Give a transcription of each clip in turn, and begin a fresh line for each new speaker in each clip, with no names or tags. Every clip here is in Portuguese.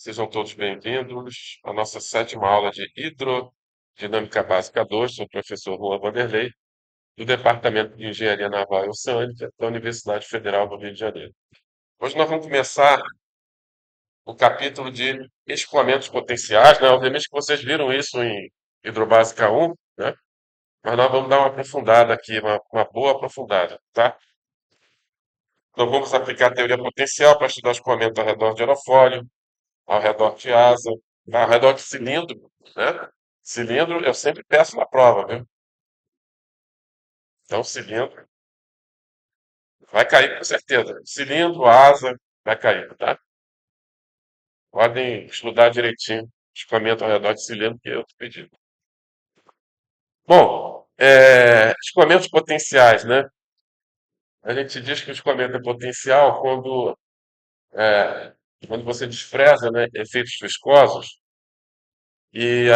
Sejam todos bem-vindos à nossa sétima aula de Hidrodinâmica Básica 2. Sou o professor Juan Vanderlei, do Departamento de Engenharia Naval e Oceânica da Universidade Federal do Rio de Janeiro. Hoje nós vamos começar o capítulo de escoamentos potenciais, né? Obviamente que vocês viram isso em Hidrobásica 1, né? Mas nós vamos dar uma aprofundada aqui, uma boa aprofundada, tá? Então vamos aplicar a teoria potencial para estudar escoamento ao redor de aerofólio, ao redor de asa, ao redor de cilindro, né? Cilindro eu sempre peço na prova, viu? Então, cilindro vai cair com certeza. Cilindro, asa, vai cair, tá? Podem estudar direitinho o escoamento ao redor de cilindro, que eu tô pedindo. Bom, escoamentos potenciais, né? A gente diz que o escoamento é potencial quando você despreza, né, efeitos viscosos e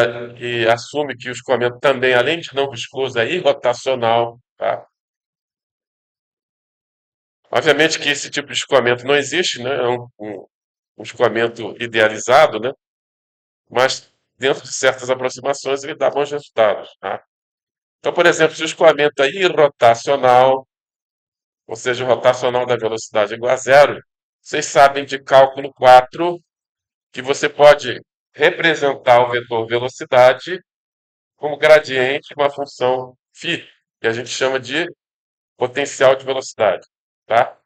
assume que o escoamento também, além de não viscoso, é irrotacional, tá? Obviamente que esse tipo de escoamento não existe, né? É um escoamento idealizado, né? Mas dentro de certas aproximações ele dá bons resultados, tá? Então, por exemplo, se o escoamento é irrotacional, ou seja, o rotacional da velocidade é igual a zero, vocês sabem de cálculo 4 que você pode representar o vetor velocidade como gradiente de uma função φ, que a gente chama de potencial de velocidade, tá?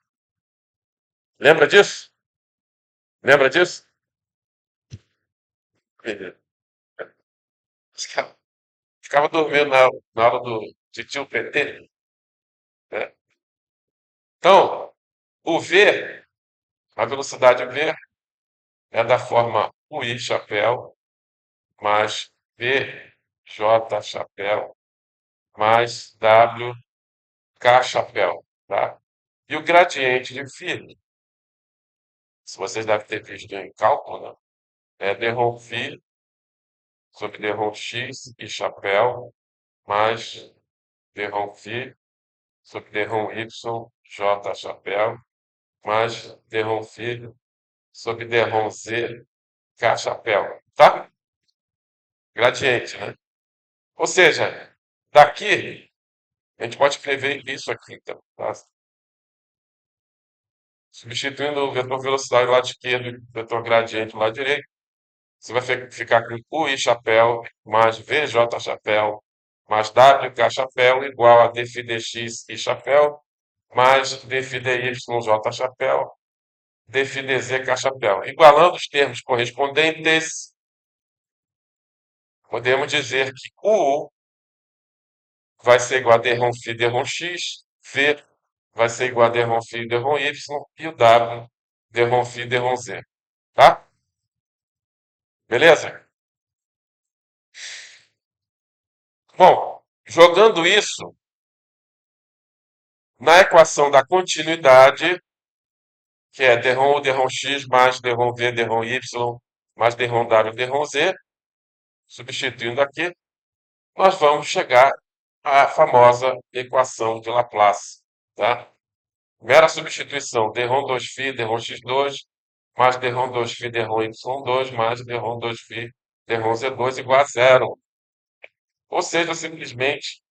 Lembra disso? Lembra disso? Ficava dormindo na aula de tio PT, né? Então, o V, a velocidade V, é da forma UI chapéu mais VJ chapéu mais WK chapéu, tá? E o gradiente de φ, se vocês devem ter visto em cálculo, né? É d rho φ sobre d rho x e chapéu mais d rho φ sobre d rho y j chapéu mais d rho φ sobre d rho z k chapéu, tá? Gradiente, né? Ou seja, daqui a gente pode escrever isso aqui, então, tá? Substituindo o vetor velocidade do lado esquerdo e o vetor gradiente do lado direito, você vai ficar com UI chapéu mais VJ chapéu mais WK chapéu igual a dφ dx e chapéu mais dφ dy j chapéu dφ dz k chapéu. Igualando os termos correspondentes, podemos dizer que U vai ser igual a d ρ φ d ρ x, V vai ser igual a d ρ φ d ρ y e o W d ρ φ d ρ z, tá? Beleza? Bom, jogando isso na equação da continuidade, que é d ρ x mais d ρ v d ρ y mais d ρ w d ρ z, substituindo aqui, nós vamos chegar à famosa equação de Laplace, tá? Mera substituição, d ρ 2φ d ρ x2 mais d ρ 2φ d ρ y2 mais d ρ 2φ d ρ z2 igual a zero. Ou seja, simplesmente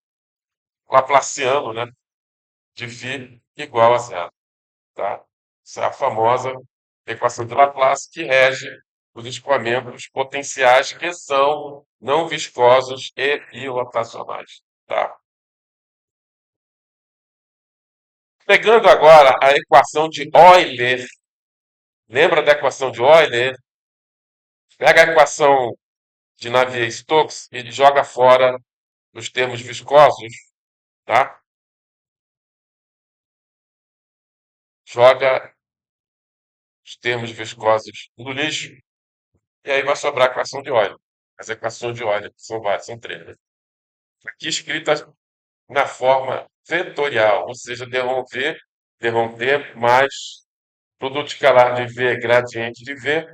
laplaciano, né, de φ igual a zero, tá? Essa é a famosa equação de Laplace que rege os escoamentos potenciais que são não viscosos e irrotacionais, tá? Pegando agora a equação de Euler, lembra da equação de Euler? Pega a equação de Navier-Stokes e joga fora os termos viscosos, tá? Joga os termos viscosos no lixo e aí vai sobrar a equação de Euler. As equações de Euler são várias, são três, né? Aqui escritas na forma vetorial, ou seja, d ρ t mais produto escalar de V gradiente de V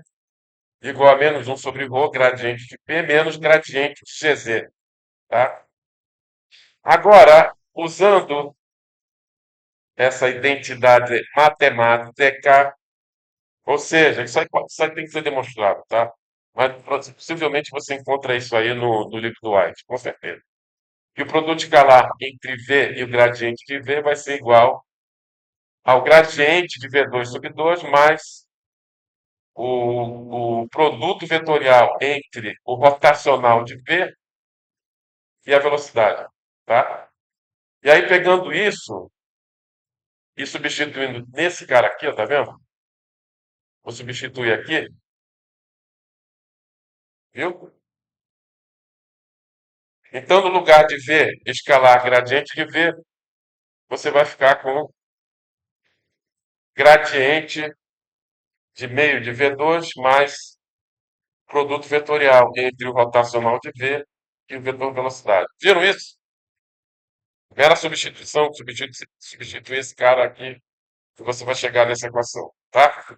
igual a menos um sobre ρ gradiente de P menos gradiente de Gz, tá? Agora, usando essa identidade matemática, Ou seja, isso aí tem que ser demonstrado, tá? Mas possivelmente você encontra isso aí no livro do White, com certeza. Que o produto escalar entre V e o gradiente de V vai ser igual ao gradiente de V2 sobre 2 mais o produto vetorial entre o rotacional de V e a velocidade, tá? E aí, pegando isso e substituindo nesse cara aqui, ó, tá vendo? Vou substituir aqui, viu? Então, no lugar de V escalar gradiente de V, você vai ficar com gradiente de meio de V2 mais produto vetorial entre o rotacional de V e o vetor velocidade. Viram isso? Mera substituição, substituir esse cara aqui, que você vai chegar nessa equação, tá?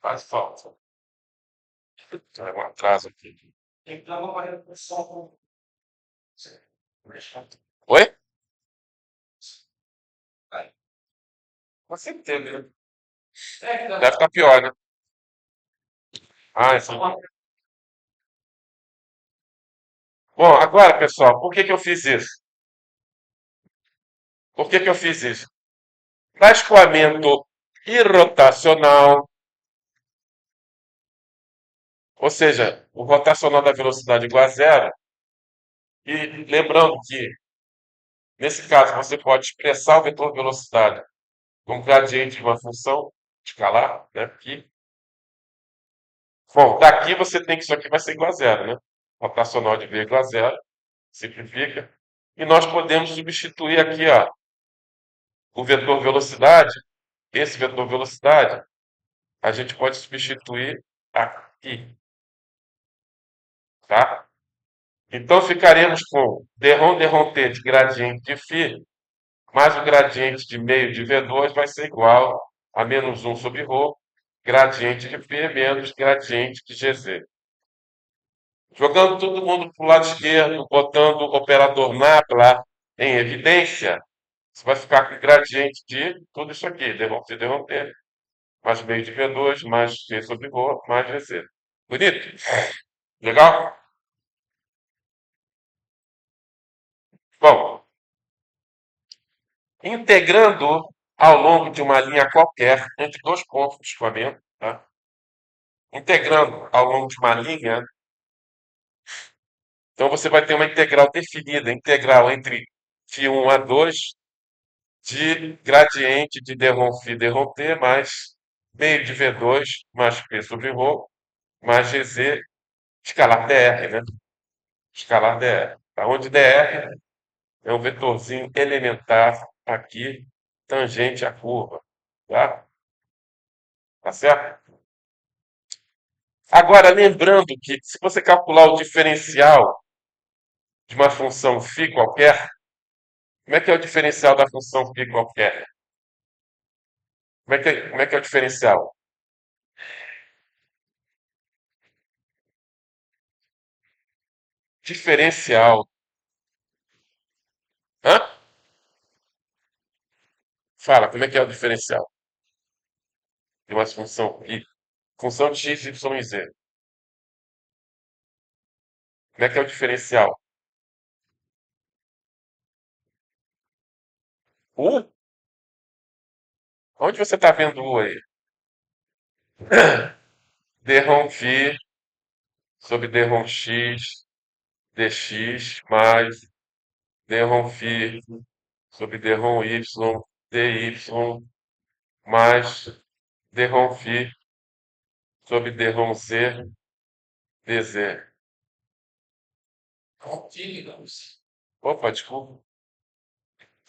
Faz falta. É um atraso aqui. Oi? Você entende, né? Deve ficar pior, né? Ah, sim. Bom, agora, pessoal, por que que eu fiz isso? Por que que eu fiz isso? Para escoamento irrotacional, ou seja, o rotacional da velocidade igual a zero, e lembrando que, nesse caso, você pode expressar o vetor velocidade como gradiente de uma função escalar, né? Bom, daqui você tem que isso aqui vai ser igual a zero, né? Rotacional de V igual a zero, simplifica. E nós podemos substituir aqui, ó, o vetor velocidade, esse vetor velocidade, a gente pode substituir aqui, tá? Então ficaremos com d-ρ de gradiente de φ, mais o gradiente de meio de V2 vai ser igual a menos um sobre ρ, gradiente de φ menos gradiente de GZ. Jogando todo mundo para o lado esquerdo, botando o operador nabla em evidência, você vai ficar com o gradiente de tudo isso aqui, d-ρ mais meio de V2, mais G sobre ρ, mais GZ. Bonito? Legal? Bom, integrando ao longo de uma linha qualquer, entre dois pontos de escoamento, tá? Integrando ao longo de uma linha, então você vai ter uma integral definida, integral entre φ1 a 2 de gradiente de d-ρ-φ d-ρ-t mais meio de V2 mais P sobre ρ mais GZ escalar dr, né? Escalar dr. Tá? Onde dr é um vetorzinho elementar aqui, tangente à curva. Tá? Tá certo? Agora, lembrando que se você calcular o diferencial de uma função φ qualquer, como é que é o diferencial da função φ qualquer? Como é que é o diferencial? Diferencial. Hã? Fala, como é que é o diferencial de uma função φ? Função de x, y e z. Como é que é o diferencial? U? Onde você está vendo U aí? D-ROM-φ sobre D-ROM-x dx mais D-ROM-φ sobre D-ROM-y dy mais D-ROM-φ sobre D-ROM-z dz. Opa, desculpa.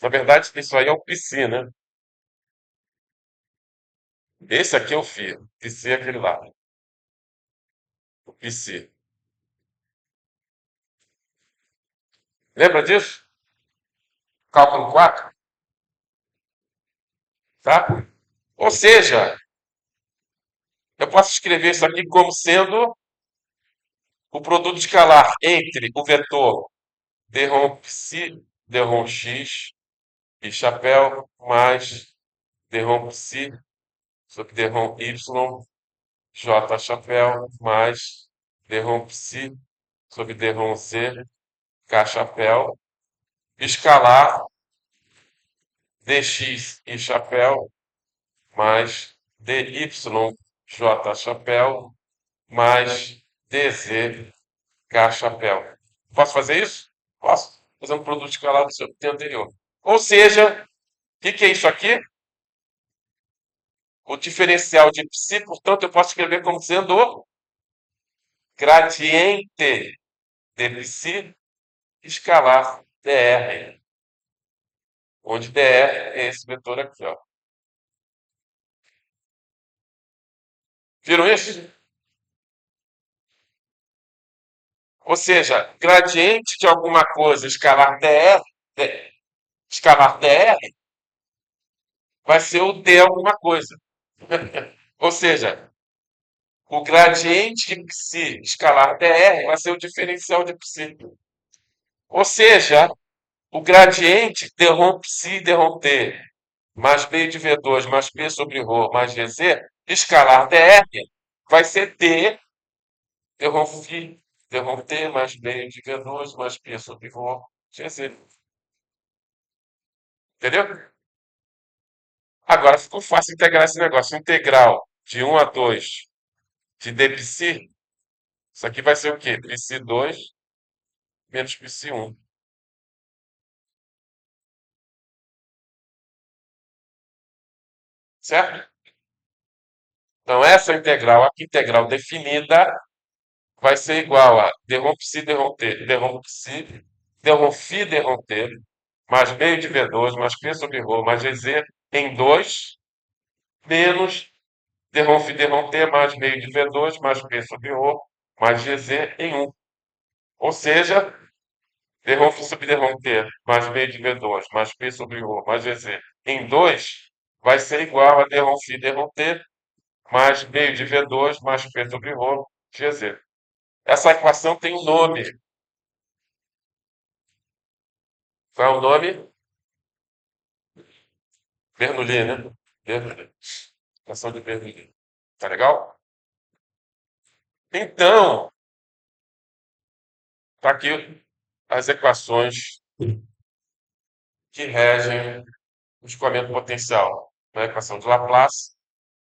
Na verdade, isso aí é o psi, né? Esse aqui é o φ. Psi é aquele lá. O psi. Lembra disso? Cálculo 4, tá? Ou seja, eu posso escrever isso aqui como sendo o produto escalar entre o vetor d-ρ-psi derrom X e chapéu mais derrom psi sobre derrom Y, J chapéu mais derrom psi sobre derrom Z, K chapéu, escalar dx e chapéu mais dy J chapéu mais dz K chapéu. Posso fazer isso? Posso. Fazer um produto escalar do seu tempo anterior. Ou seja, o que é isso aqui? O diferencial de psi, portanto, eu posso escrever como sendo o gradiente de psi escalar dr, onde dr é esse vetor aqui, ó. Viram isso? Ou seja, gradiente de alguma coisa escalar dr vai ser o d alguma coisa. Ou seja, o gradiente de psi escalar dr vai ser o diferencial de psi. Ou seja, o gradiente derrom psi derrom t mais b de V2 mais P sobre ρ mais GZ, escalar dr, vai ser D derrom φ derrom T mais B de V2 mais P sobre ρ GZ. Entendeu? Agora ficou fácil integrar esse negócio. Integral de 1 a 2 de d psi, isso aqui vai ser o quê? Psi 2 menos psi 1. Certo? Então, essa integral aqui, integral definida, vai ser igual a derrom psi derrom t, derrom psi, derrom φ derrom t, mais meio de V2, mais P sobre ρ, mais GZ em 2, menos derrom φ derrom t, mais meio de V2, mais P sobre ρ, mais GZ em 1. Ou seja, derrom φ sobre derrom t, mais meio de V2, mais P sobre ρ, mais GZ em 2, vai ser igual a derrom φ derrom t, mais meio de V2, mais P sobre ρ, GZ. Essa equação tem um nome. Qual é o nome? Bernoulli, né? Bernoulli. Equação de Bernoulli. Tá legal? Então, tá aqui as equações que regem o escoamento potencial. A equação de Laplace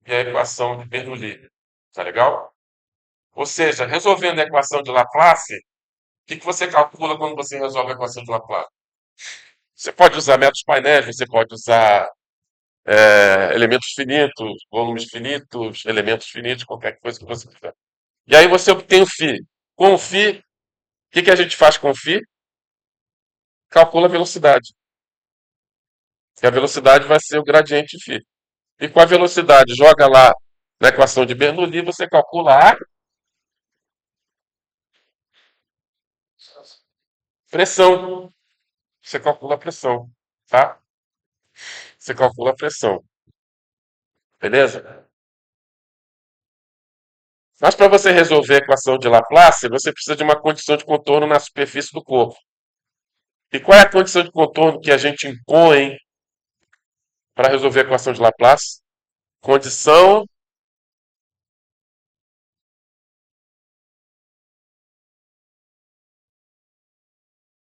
e a equação de Bernoulli. Tá legal? Ou seja, resolvendo a equação de Laplace, o que você calcula quando você resolve a equação de Laplace? Você pode usar métodos painéis, você pode usar elementos finitos, volumes finitos, elementos finitos, qualquer coisa que você quiser. E aí você obtém o φ. Com o φ, o que a gente faz com o φ? Calcula a velocidade. E a velocidade vai ser o gradiente de φ. E com a velocidade, joga lá na equação de Bernoulli, você calcula a pressão. Você calcula a pressão, tá? Você calcula a pressão, beleza? Mas para você resolver a equação de Laplace, você precisa de uma condição de contorno na superfície do corpo. E qual é a condição de contorno que a gente impõe para resolver a equação de Laplace? Condição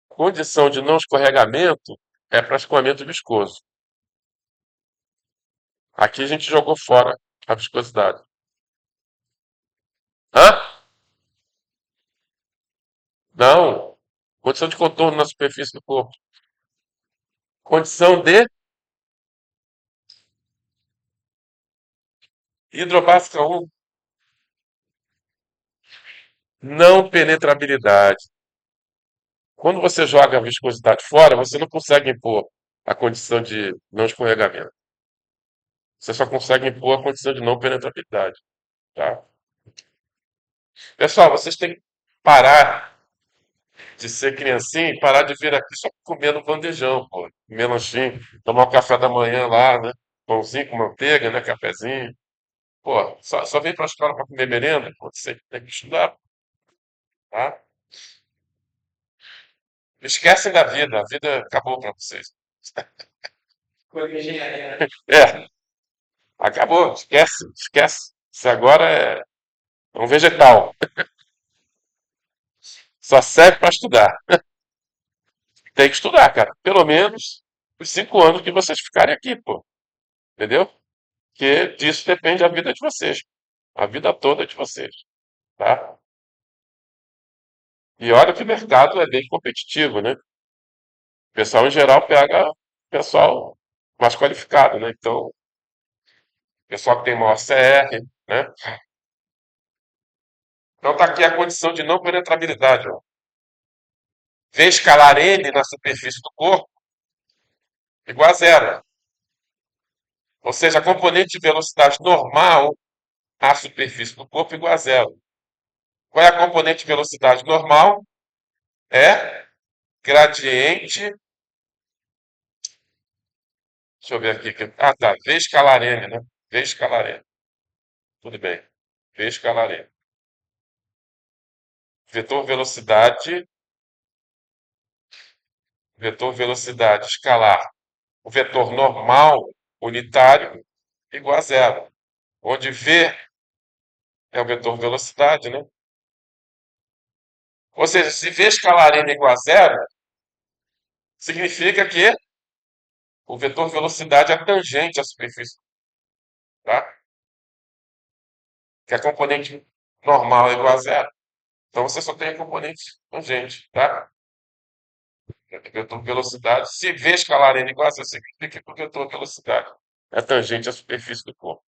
Condição de não escorregamento é para escoamento viscoso. Aqui a gente jogou fora a viscosidade. Hã? Não. Condição de contorno na superfície do corpo. Condição de hidrobásica 1. Não penetrabilidade. Quando você joga a viscosidade fora, você não consegue impor a condição de não escorregamento. Você só consegue impor a condição de não penetrabilidade. Tá? Pessoal, vocês têm que parar de ser criancinha e parar de vir aqui só comendo bandejão, pô. Comer lanchinho, tomar um café da manhã lá, né? Pãozinho com manteiga, né? Cafezinho. Pô, só vem pra escola para comer merenda? Pô, você tem que estudar, tá? Esquecem da vida, a vida acabou para vocês.
Foi engenharia.
É, acabou, esquece, esquece. Isso agora é um vegetal, só serve para estudar. Tem que estudar, cara. Pelo menos os 5 anos que vocês ficarem aqui, pô. Entendeu? Porque disso depende a vida de vocês. A vida toda de vocês, tá? E olha que o mercado é bem competitivo, né? O pessoal, em geral, pega pessoal mais qualificado, né? Então, pessoal que tem maior CR, né? Então, tá aqui a condição de não penetrabilidade, ó. V escalar N na superfície do corpo igual a zero. Ou seja, a componente de velocidade normal à superfície do corpo igual a zero. Qual é a componente de velocidade normal? É gradiente. Deixa eu ver aqui. Ah, tá. V escalar N, né? V escalar N. Tudo bem. V escalar N. Vetor velocidade escalar. O vetor normal unitário igual a zero. Onde V é o vetor velocidade, né? Ou seja, se V escalar N igual a zero, significa que o vetor velocidade é tangente à superfície, tá? Que a componente normal é igual a zero. Então você só tem a componente tangente, tá? Vetor velocidade. Se V escalar N igual a zero, significa que o vetor velocidade é tangente à superfície do corpo.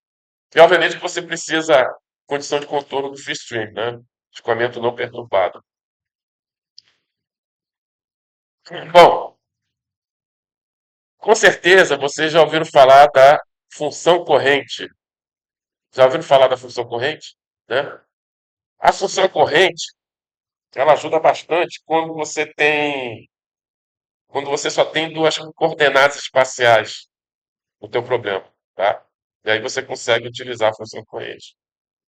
E obviamente que você precisa condição de contorno do free stream, né? Escoamento não perturbado. Bom, com certeza vocês já ouviram falar da função corrente. Já ouviram falar da função corrente? Né? A função corrente, ela ajuda bastante quando você só tem duas coordenadas espaciais no teu problema, tá? E aí você consegue utilizar a função corrente.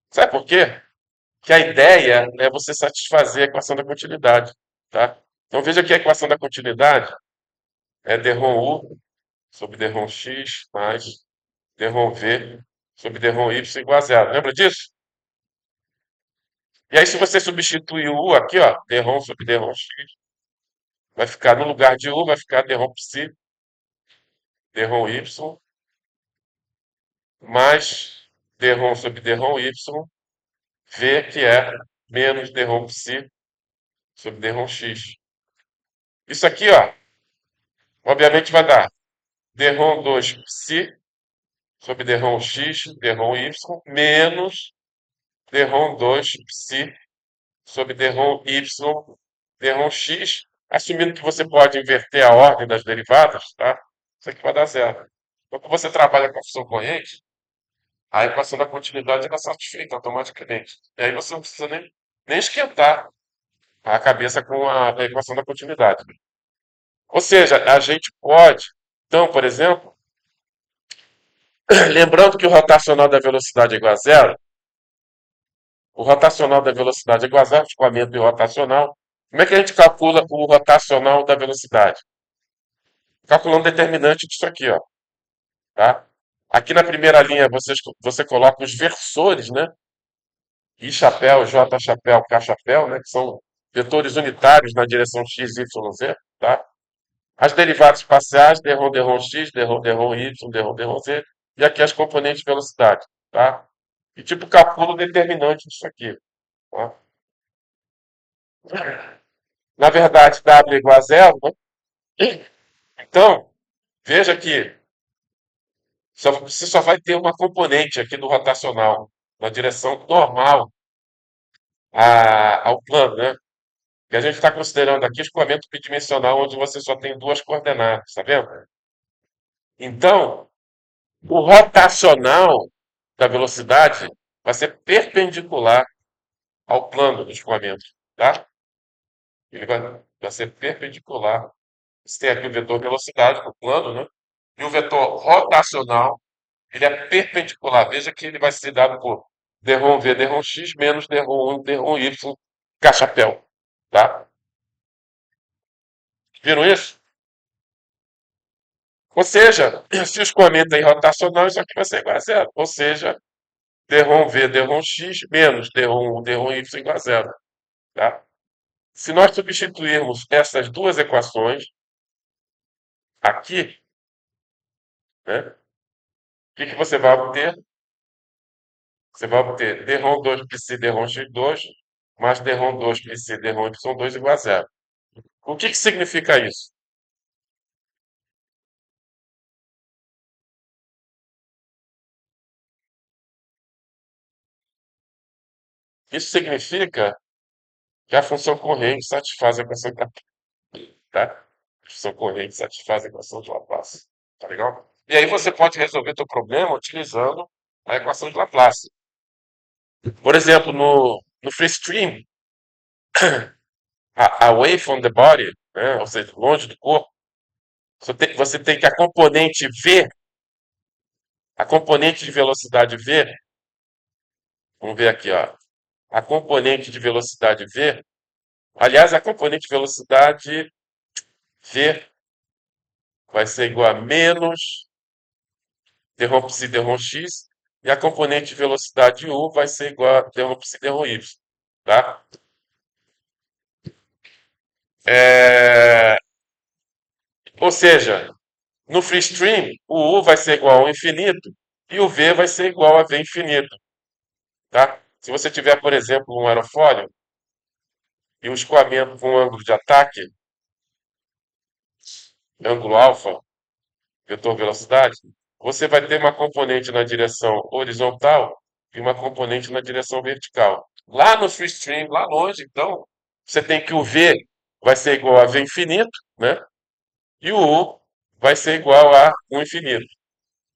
Sabe por quê? Que a ideia é você satisfazer a equação da continuidade, tá? Então veja que a equação da continuidade é dρ u sobre dρ x mais dρ v sobre dρ y igual a zero. Lembra disso? E aí se você substituir o u aqui, ó, dρ sobre dρ x, vai ficar no lugar de u, vai ficar dρ psi, dρ y mais dρ sobre dρ y, v que é menos dρ psi sobre dρ x. Isso aqui, ó, obviamente vai dar dρ2 psi sobre dρ x, dρ y, menos dρ2 psi sobre dρ y, dρ x, assumindo que você pode inverter a ordem das derivadas, tá? Isso aqui vai dar zero. Então, quando você trabalha com a função corrente, a equação da continuidade ela é satisfeita automaticamente. E aí você não precisa nem esquentar a cabeça com a equação da continuidade. Ou seja, a gente pode, então, por exemplo, lembrando que o rotacional da velocidade é igual a zero, o rotacional da velocidade é igual a zero, escoamento irrotacional. Como é que a gente calcula o rotacional da velocidade? Calculando o determinante disso aqui, ó, tá? Aqui na primeira linha você coloca os versores, né? I chapéu, J chapéu, K chapéu, né? Que são vetores unitários na direção x, y, z, tá? As derivadas parciais, dρ x, dρ y, dρ z, e aqui as componentes de velocidade, tá? E tipo calculo o determinante disso aqui, tá? Na verdade, W é igual a zero, né? Então, veja que você só vai ter uma componente aqui do rotacional na direção normal ao plano, né? E a gente está considerando aqui escoamento bidimensional, onde você só tem duas coordenadas, tá vendo? Então, o rotacional da velocidade vai ser perpendicular ao plano do escoamento, tá? Ele vai ser perpendicular. Você tem aqui o vetor velocidade, o plano, né? E o vetor rotacional, ele é perpendicular. Veja que ele vai ser dado por dρ v, dρ x, menos dρ1, dρ y, K chapéu, tá? Viram isso? Ou seja, se o escoamento é irrotacional, isso aqui vai ser igual a zero. Ou seja, d-ROM V, d-ROM X menos d-ROM U, d-ROM Y igual a zero. Tá? Se nós substituirmos essas duas equações aqui, né, o que você vai obter? Você vai obter d-ROM 2 psi d-ROM X2 mais d-ROM 2 psi d-ROM Y2 igual a zero. O que significa isso? Isso significa que a função corrente satisfaz a equação de Laplace, tá? A função corrente satisfaz a equação de Laplace. Tá legal? E aí você pode resolver teu problema utilizando a equação de Laplace. Por exemplo, no free stream, away from the body, né, ou seja, longe do corpo, você tem que a componente de velocidade v, vamos ver aqui, ó, a componente de velocidade v, aliás, a componente de velocidade v vai ser igual a menos d-ROM psi d-ROM x, e a componente de velocidade u vai ser igual a d-ROM psi d-ROM y, tá? Ou seja, no free stream, o u vai ser igual ao infinito e o v vai ser igual a v infinito, tá? Se você tiver, por exemplo, um aerofólio e um escoamento com um ângulo de ataque, ângulo alfa, vetor velocidade, você vai ter uma componente na direção horizontal e uma componente na direção vertical. Lá no free stream, lá longe, então, você tem que o v vai ser igual a v infinito, né? E o u vai ser igual a 1 infinito.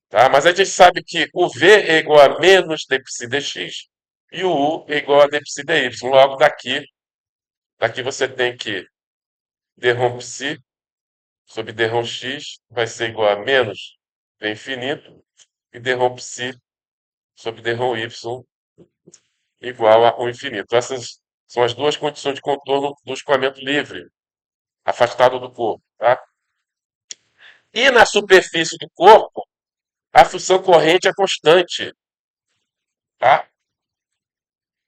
Tá? Mas a gente sabe que o v é igual a menos d psi dx e o u é igual a d psi dy. Logo daqui você tem que d-ROM psi sobre d-ROM x vai ser igual a menos v infinito e d-ROM psi sobre d-ROM y igual a 1 infinito. Essas são as duas condições de contorno do escoamento livre, afastado do corpo. Tá? E na superfície do corpo, a função corrente é constante. Tá?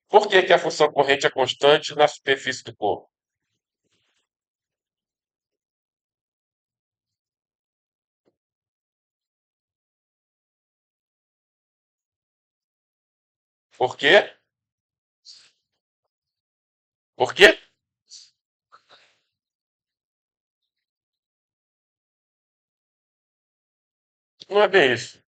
Por que a função corrente é constante na superfície do corpo? Por quê? Por quê? Não é bem isso.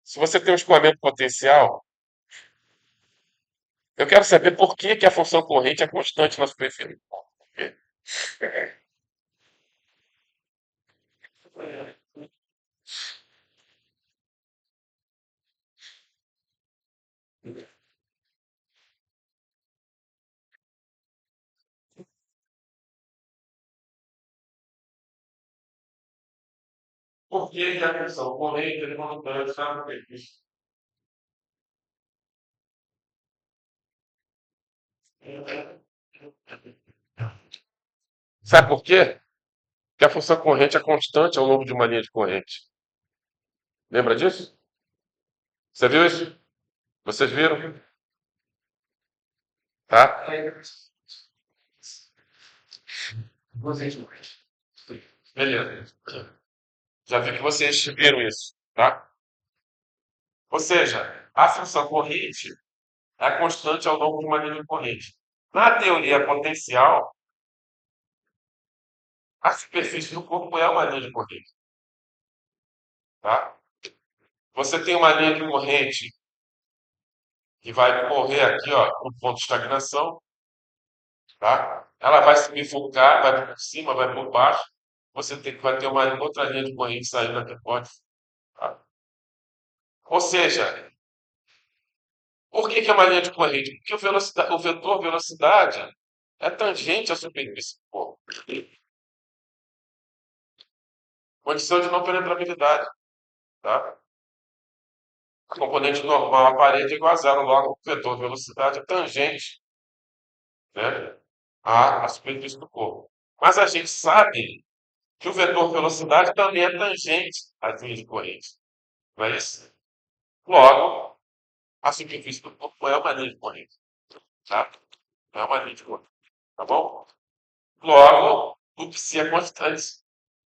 Se você tem um escoamento potencial, eu quero saber por que a função corrente é constante na superfície do corpo. Por quê? Por que a função corrente é constante na superfície? Sabe por quê? Porque a função corrente é constante ao longo de uma linha de corrente. Lembra disso? Você viu isso? Vocês viram? Tá? Beleza. Já vi que vocês viram isso, tá? Ou seja, a função corrente é constante ao longo de uma linha de corrente. Na teoria potencial, a superfície do corpo é uma linha de corrente, tá? Você tem uma linha de corrente que vai correr aqui, ó, no ponto de estagnação, tá? Ela vai se bifurcar, vai por cima, vai por baixo. Vai ter uma outra linha de corrente saindo daqui fora, tá? Ou seja, por que é uma linha de corrente? Porque o vetor velocidade é tangente à superfície do corpo. Condição de não penetrabilidade, tá? A componente normal à parede é igual a zero, logo o vetor velocidade é tangente né, a superfície do corpo. Mas a gente sabe que o vetor velocidade também é tangente às linhas de corrente. Não é isso? Logo, a superfície do corpo é uma linha de corrente. Tá? É uma linha de corrente. Tá bom? Logo, o psi é constante.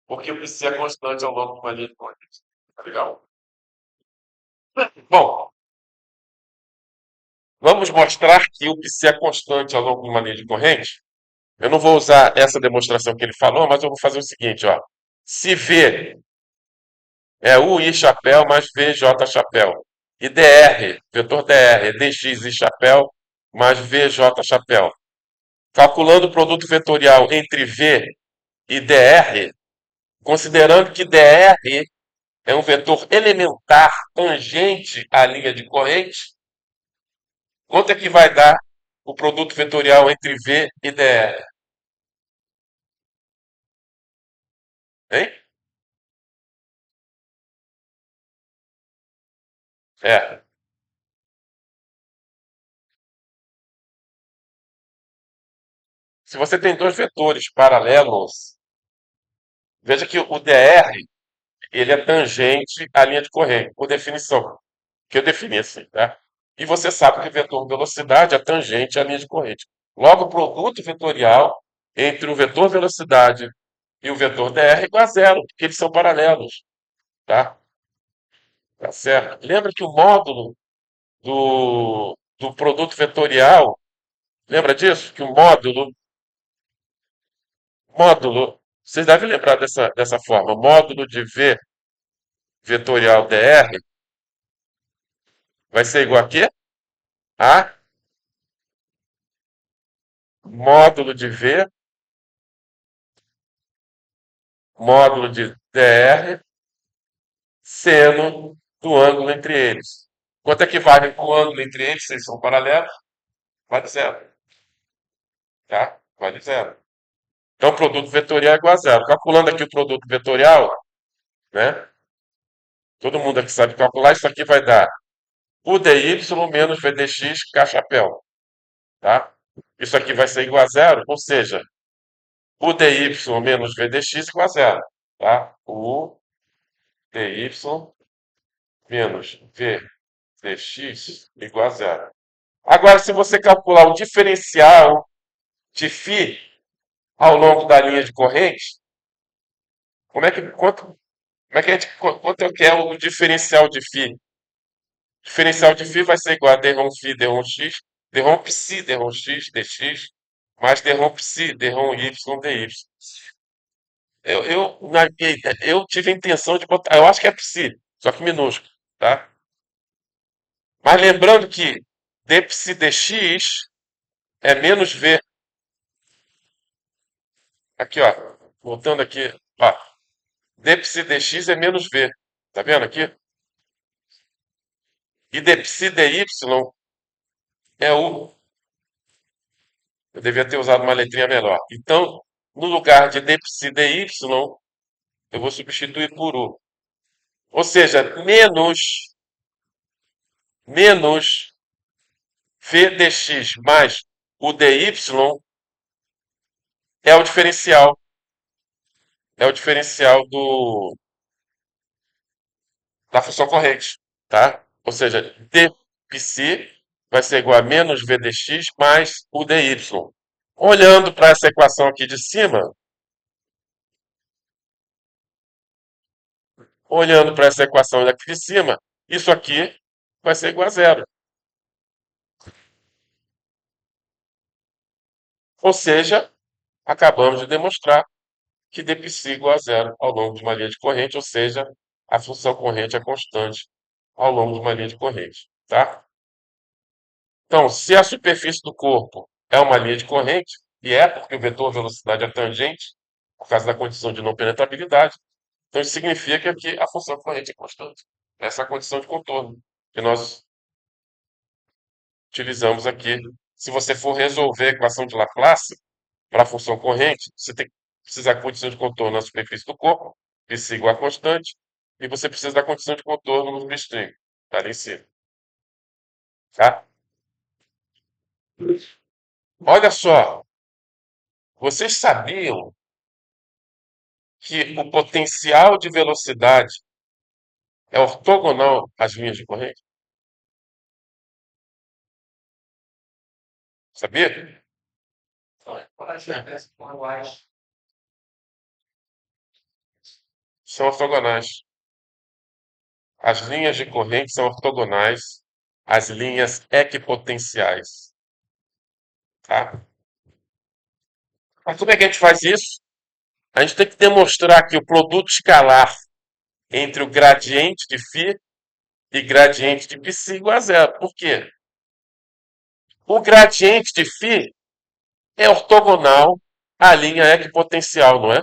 Porque o psi é constante ao longo de uma linha de corrente. Tá legal? Bom, vamos mostrar que o psi é constante ao longo de uma linha de corrente. Eu não vou usar essa demonstração que ele falou, mas eu vou fazer o seguinte, ó. Se V é U I chapéu mais V J chapéu. E DR, vetor DR, é DX I chapéu mais VJ chapéu. Calculando o produto vetorial entre V e DR, considerando que DR é um vetor elementar tangente à linha de corrente, quanto é que vai dar o produto vetorial entre V e DR? Hein? É. Se você tem dois vetores paralelos, veja que o DR ele é tangente à linha de corrente, por definição, que eu defini assim, tá? E você sabe que o vetor velocidade é tangente à linha de corrente. Logo, o produto vetorial entre o vetor velocidade e o vetor DR é igual a zero, porque eles são paralelos, tá? Tá certo? Lembra que o módulo do produto vetorial, lembra disso? Que o módulo, vocês devem lembrar dessa forma, módulo de V vetorial dr vai ser igual a quê? A módulo de V, módulo de dr, seno do ângulo entre eles. Quanto é que vale o ângulo entre eles, se eles são paralelos? Vale zero, tá? Vale zero. Então, o produto vetorial é igual a zero. Calculando aqui o produto vetorial, né? Todo mundo aqui sabe calcular, isso aqui vai dar o dy menos vdx k chapéu, tá? Isso aqui vai ser igual a zero, ou seja, o dy menos vdx igual a zero, tá? O dy menos vdx igual a zero. Agora, se você calcular o diferencial de φ ao longo da linha de corrente, quanto é que é o diferencial de φ? O diferencial de φ vai ser igual a d-rom φ, d-rom x, d-rom psi, d-rom x, dx, mais d-rom psi, d-rom y, dy. Eu tive a intenção de botar, eu acho que é psi, só que minúsculo, tá? Mas lembrando que d psi dx é menos v. Aqui, ó, voltando aqui, ó, d psi dx é menos v. Tá vendo aqui? E d psi dy é u. Eu devia ter usado uma letrinha melhor. Então, no lugar de d psi dy, eu vou substituir por u. Ou seja, menos v dx mais o dy é o diferencial. É o diferencial da função corrente, tá? Ou seja, d psi vai ser igual a menos v dx mais o dy. Olhando para essa equação aqui de cima, olhando para essa equação daqui de cima, isso aqui vai ser igual a zero. Ou seja, acabamos de demonstrar que dpsi igual a zero ao longo de uma linha de corrente, ou seja, a função corrente é constante ao longo de uma linha de corrente, tá? Então, se a superfície do corpo é uma linha de corrente, e é porque o vetor velocidade é tangente, por causa da condição de não penetrabilidade, então isso significa que a função corrente é constante. Essa é a condição de contorno que nós utilizamos aqui. Se você for resolver a equação de Laplace para a função corrente, você tem que precisar da condição de contorno na superfície do corpo, que é igual a constante, e você precisa da condição de contorno no string, tá ali em cima. Tá? Olha só, vocês sabiam que o potencial de velocidade é ortogonal às linhas de corrente? Sabia?
Qual a diferença com a linguagem?
São ortogonais. As linhas de corrente são ortogonais às linhas equipotenciais, tá? Mas como é que a gente faz isso? A gente tem que demonstrar que o produto escalar entre o gradiente de φ e gradiente de psi igual a zero. Por quê? O gradiente de φ é ortogonal à linha equipotencial, não é?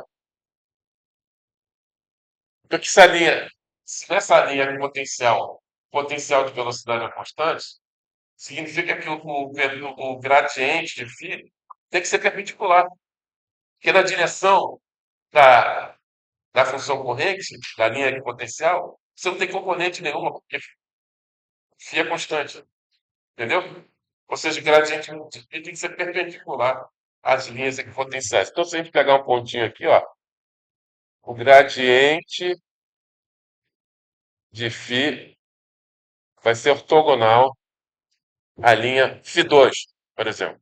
Porque se nessa linha equipotencial, potencial de velocidade é constante, significa que o gradiente de φ tem que ser perpendicular. Porque na direção da, da função corrente, da linha equipotencial, você não tem componente nenhuma, porque φ é constante. Entendeu? Ou seja, o gradiente de φ tem que ser perpendicular às linhas equipotenciais. Então, se a gente pegar um pontinho aqui, ó, o gradiente de φ vai ser ortogonal à linha φ2, por exemplo.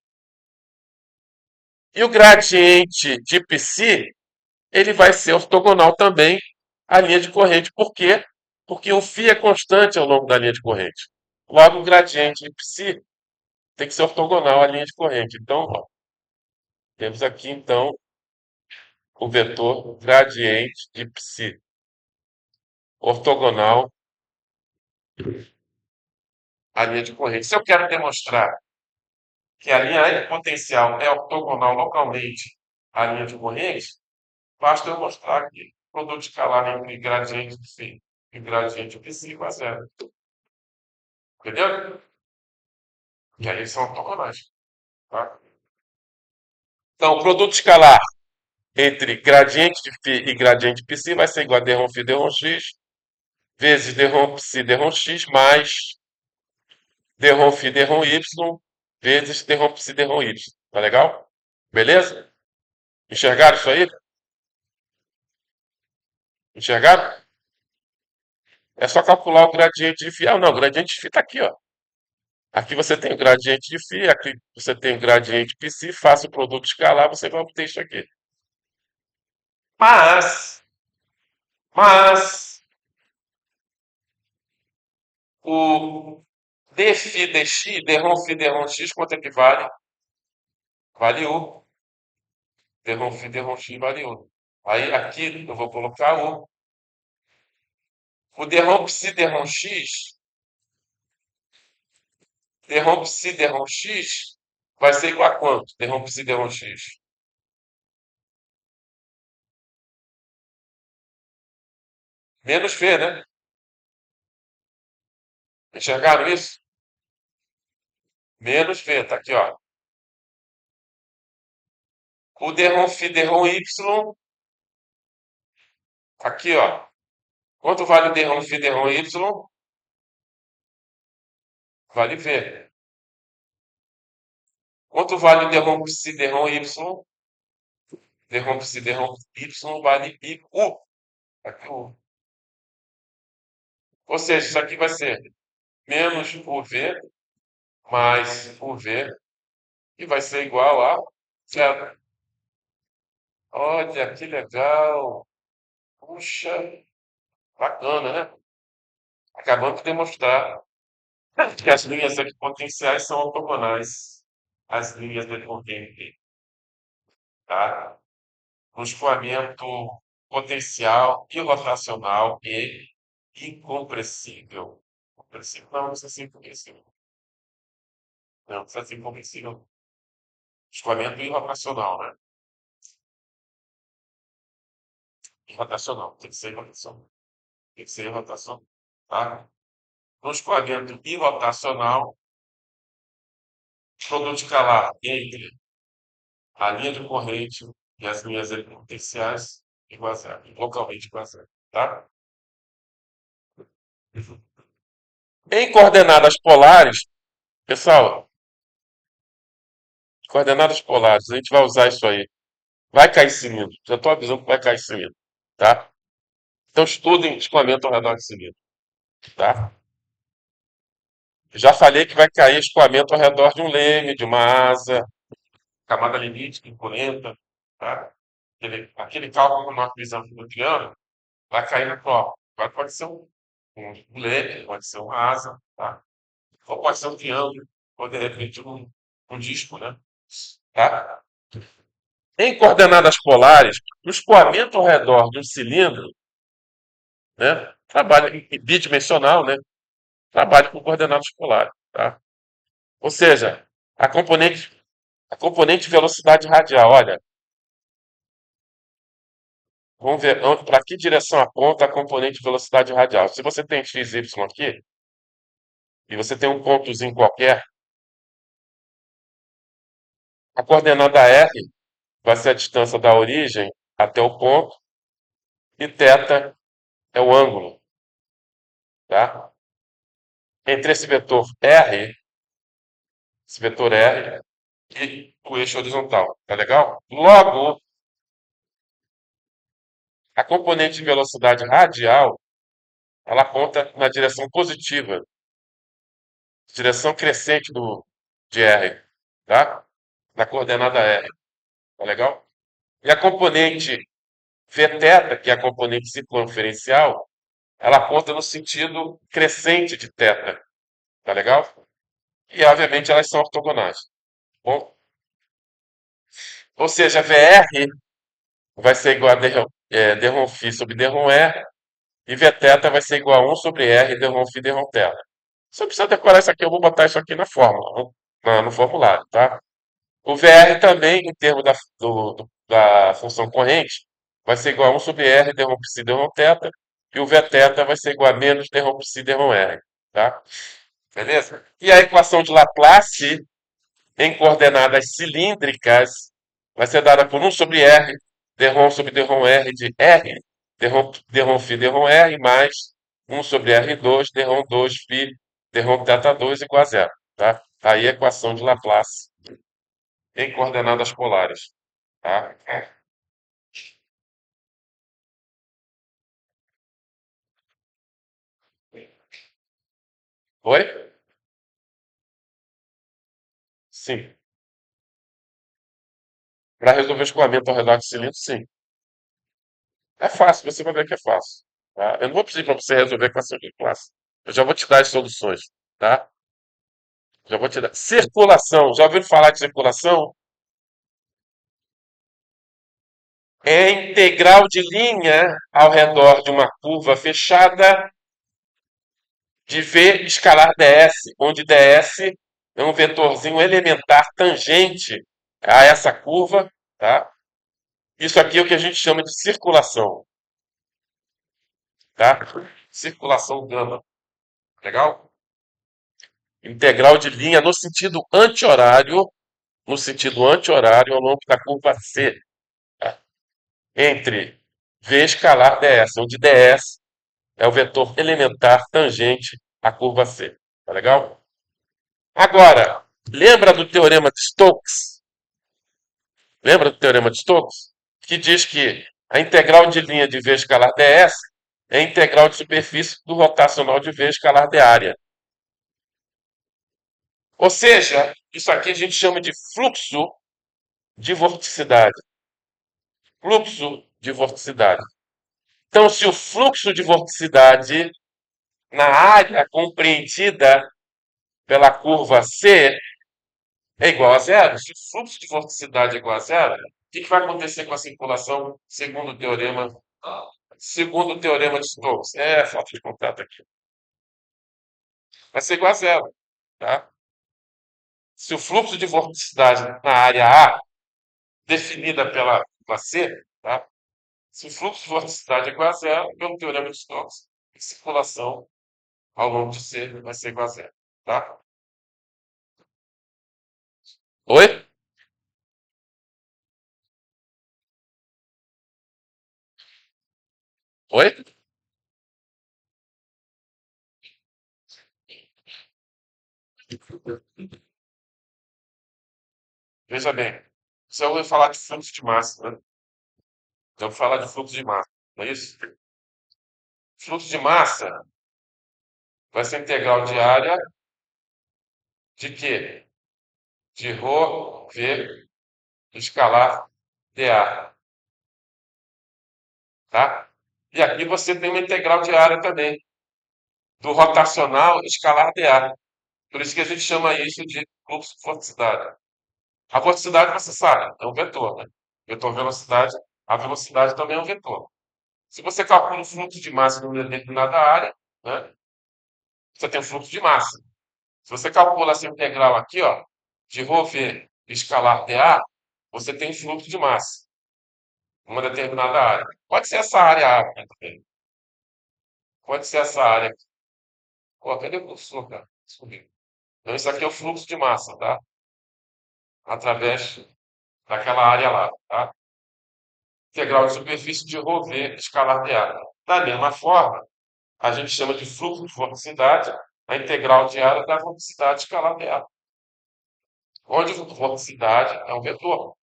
E o gradiente de psi, ele vai ser ortogonal também à linha de corrente. Por quê? Porque o φ é constante ao longo da linha de corrente. Logo, o gradiente de psi tem que ser ortogonal à linha de corrente. Então, ó, temos aqui, então, o vetor gradiente de psi ortogonal à linha de corrente. Se eu quero demonstrar que a linha equipotencial é ortogonal localmente à linha de corrente, basta eu mostrar que o produto escalar entre gradiente de φ e gradiente de psi igual a zero. Entendeu? E aí eles são ortogonais. Tá? Então, o produto escalar entre gradiente de φ e gradiente de psi vai ser igual a d φ d x vezes d psi d x mais d φ d y vezes d psi d y. Tá legal? Beleza? Enxergaram isso aí? Enxergaram? É só calcular o gradiente de φ. Ah, não, o gradiente de φ está aqui, ó. Aqui você tem o gradiente de φ, aqui você tem o gradiente de psi, faça o produto escalar, você vai obter isso aqui. Mas, mas, o dφ dx, dρ φ dρ x, quanto é que vale? Vale 1. Dρ φ dρ x vale 1. Aí aqui eu vou colocar 1. O dρ psi dρ x, dρ psi dρ x vai ser igual a quanto? Dρ psi dρ x. Menos v, né? Enxergaram isso? Menos v, tá aqui, ó. O dρ φ dρ y, aqui, ó. Quanto vale o dρ φ dρ y? Vale v. Quanto vale o dρ psi dρ y? Dρ psi dρ y vale u. Aqui o. Ou seja, isso aqui vai ser menos o v mais o v e vai ser igual a zero. Olha, que legal. Puxa, bacana, né? Acabamos de demonstrar que as linhas equipotenciais são ortogonais às linhas de corrente, tá? No escoamento potencial e rotacional e incompressível. Compressível não, não precisa ser incompressível. Não, precisa ser incompressível. Escoamento irrotacional, né? Irrotacional, tem que ser irrotacional. Tem que ser irrotacional, tá? No escoamento irrotacional, produto escalar entre a linha de corrente e as linhas equipotenciais igual a zero, localmente igual a zero, tá? Em coordenadas polares, pessoal, Coordenadas polares, a gente vai usar isso aí. Vai cair cilindro. Já estou avisando que vai cair cilindro, tá? Então estudem escoamento ao redor de cilindro, tá? Já falei que vai cair escoamento ao redor de um leme, de uma asa, camada limite, turbulenta, tá? Aquele cálculo que nós fizemos no triângulo vai cair na prova. Agora pode ser um leme, pode ser uma asa, tá? Ou pode ser um triângulo, ou de repente um disco, né? Tá? Em coordenadas polares, o escoamento ao redor de um cilindro, né, trabalha bidimensional, né, trabalha com coordenadas polares, tá? Ou seja, a componente, a componente velocidade radial, olha, vamos ver para que direção aponta a componente velocidade radial. Se você tem x, y aqui, e você tem um pontozinho qualquer, a coordenada r vai ser a distância da origem até o ponto, e θ é o ângulo, tá? Entre esse vetor R e o eixo horizontal, tá legal? Logo, a componente de velocidade radial, ela aponta na direção positiva, direção crescente de R, tá? Na coordenada R, tá legal? E a componente Vθ, que é a componente circunferencial, ela aponta no sentido crescente de θ, tá legal? E, obviamente, elas são ortogonais. Bom, ou seja, VR vai ser igual a dρ φ sobre dρ R, e Vθ vai ser igual a 1 sobre R dρ φ dρ θ. Você precisa decorar isso aqui, eu vou botar isso aqui na fórmula, no formulário, tá? O VR também, em termos da função corrente, vai ser igual a 1 sobre R dρ φ dρ θ, e o Vθ vai ser igual a menos dρ φ dρ R, tá? Beleza? E a equação de Laplace em coordenadas cilíndricas vai ser dada por 1 sobre R, dρ sobre dρ R de R, dρ φ dρ R, mais 1 sobre R2, dρ2 φ, dρ θ2 igual a zero. Tá? Aí a equação de Laplace em coordenadas polares. Tá? Oi? Sim. Para resolver o escoamento ao redor de cilindro, sim. É fácil, você vai ver que é fácil. Tá? Eu não vou pedir para você resolver a equação de classe. Eu já vou te dar as soluções. Tá? Já vou te dar. Circulação. Já ouviram falar de circulação? É a integral de linha ao redor de uma curva fechada de V escalar ds, onde ds é um vetorzinho elementar tangente a essa curva, tá? Isso aqui é o que a gente chama de circulação, tá? Circulação gama, legal? Integral de linha no sentido anti-horário ao longo da curva C, tá? Entre V escalar ds, onde ds é o vetor elementar tangente à curva C. Tá legal? Agora, lembra do teorema de Stokes? Lembra do teorema de Stokes? Que diz que a integral de linha de V escalar ds é a integral de superfície do rotacional de V escalar de área. Ou seja, isso aqui a gente chama de fluxo de vorticidade. Fluxo de vorticidade. Então, se o fluxo de vorticidade na área compreendida pela curva C é igual a zero, se o fluxo de vorticidade é igual a zero, o que vai acontecer com a circulação segundo o teorema de Stokes? Falta de contato aqui. Vai ser igual a zero. Tá? Se o fluxo de vorticidade na área A, definida pela curva C, tá? Se o fluxo de vorticidade é igual a zero, pelo teorema de Stokes, a circulação ao longo de C vai ser igual a zero. Tá? Oi? Oi? Veja bem, você ouviu falar de fluxo de massa, né? Já ouviu falar de fluxo de massa, não é isso? Fluxo de massa vai ser integral de área de quê? De ρ, V, escalar dA, tá? E aqui você tem uma integral de área também, do rotacional escalar dA. Por isso que a gente chama isso de fluxo de vorticidade. A vorticidade, você sabe, é um vetor, né? Vetor velocidade, a velocidade também é um vetor. Se você calcula o fluxo de massa em uma determinada área, né, você tem o fluxo de massa. Se você calcula essa integral aqui, ó, de ρV escalar dA, você tem fluxo de massa em uma determinada área. Pode ser essa área A também. Pode ser essa área aqui. Pô, cadê o cursor, cara? Desculpa. Então, isso aqui é o fluxo de massa, tá? Através daquela área lá, tá? Integral de superfície de ρV escalar dA. Da mesma forma, a gente chama de fluxo de vorticidade a integral de área da vorticidade escalar dA. Onde vorticidade é um vetor.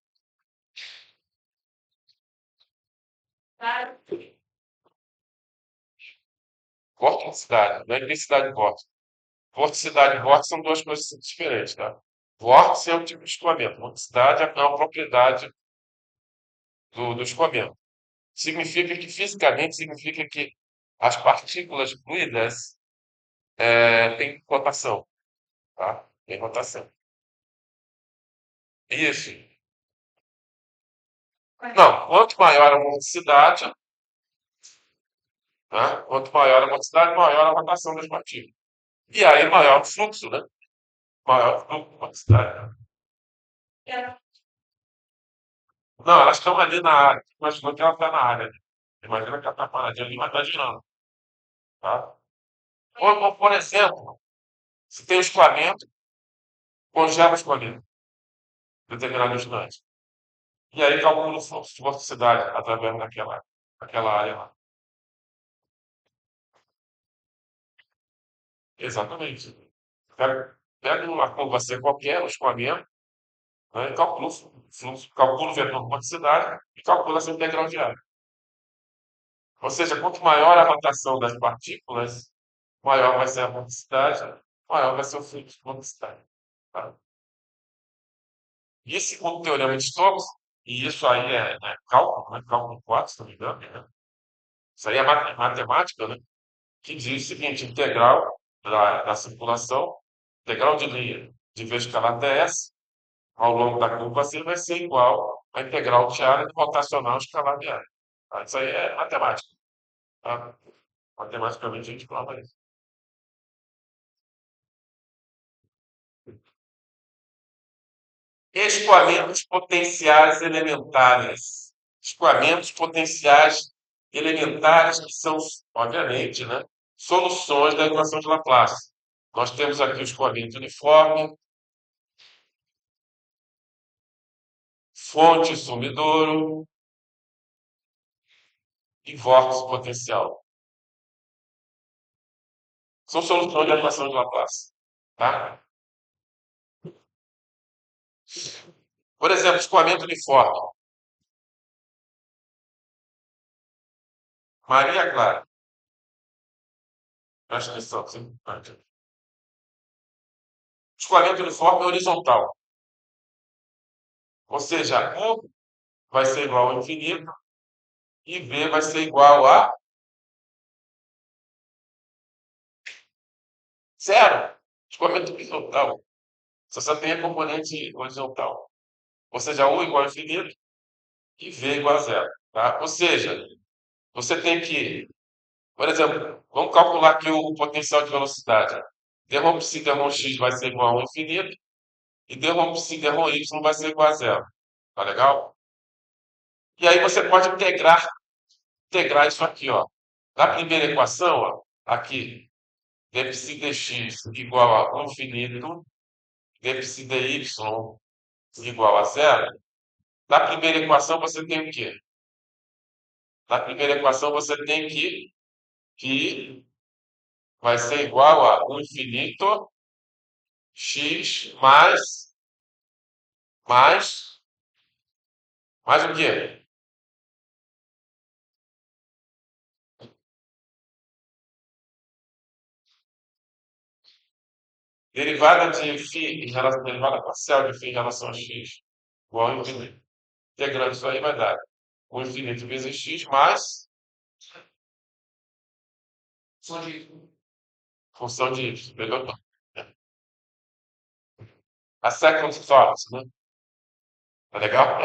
Vorticidade, não é intensidade de vórtice. Vorticidade e vórtice são duas coisas diferentes, tá? Vórtice é um tipo de escoamento. Vorticidade é uma propriedade do escoamento. Significa que, fisicamente, significa que as partículas fluidas têm rotação, tá? Tem rotação. Isso. Não, quanto maior a vorticidade, né? Quanto maior a velocidade, maior a rotação das partículas. E aí, maior o fluxo, né? Maior o fluxo de velocidade. Não, elas estão ali na área. Imagina que ela está na área. Imagina que ela está paradinha ali, mas está girando. Tá? Ou, por exemplo, se tem o escoamento, congela o escoamento em determinado instante. E aí calcula o fluxo de velocidade através daquela área lá. Exatamente. Pega uma curva C qualquer, um escoamento, né, e calcula o fluxo, calcula o vetor de velocidade e calcula essa integral de área. Ou seja, quanto maior a rotação das partículas, maior vai ser a velocidade, maior vai ser o fluxo de velocidade. Tá? E segundo o teorema de Stokes, e isso aí é cálculo, né? Cálculo 4, se não me engano, né? Isso aí é matemática, né? Que diz o seguinte: integral da circulação, integral de linha de v escalar ds ao longo da curva C vai ser igual à integral de área do rotacional escalar de área. Tá? Isso aí é matemática. Tá? Matematicamente a gente prova isso. Escoamentos potenciais elementares. Escoamentos potenciais elementares que são, obviamente, né, soluções da equação de Laplace. Nós temos aqui o escoamento uniforme, fonte sumidouro e vórtice potencial. São soluções da equação de Laplace. Tá? Por exemplo, escoamento uniforme. Maria Clara. Presta atenção, isso é importante. Escoamento uniforme é horizontal. Ou seja, U vai ser igual ao infinito e V vai ser igual a zero. Escoamento horizontal. Só tem a componente horizontal. Ou seja, U igual a infinito e V igual a zero. Tá? Ou seja, você tem que, por exemplo, vamos calcular aqui o potencial de velocidade. Derrom psi derrom x vai ser igual ao infinito e derrom psi derrom y vai ser igual a zero. Tá legal? E aí você pode integrar isso aqui, ó. Na primeira equação, ó, aqui, dψ dx igual a infinito, dψ dy igual a zero. Na primeira equação você tem o quê? Na primeira equação você tem que vai ser igual a 1 infinito x mais mais o quê? Derivada de φ em relação, derivada parcial de φ em relação a x igual a infinito. Integrando isso aí vai dar o infinito vezes x mais
Só de
função de y. Pegou? A second thought, né? Tá legal?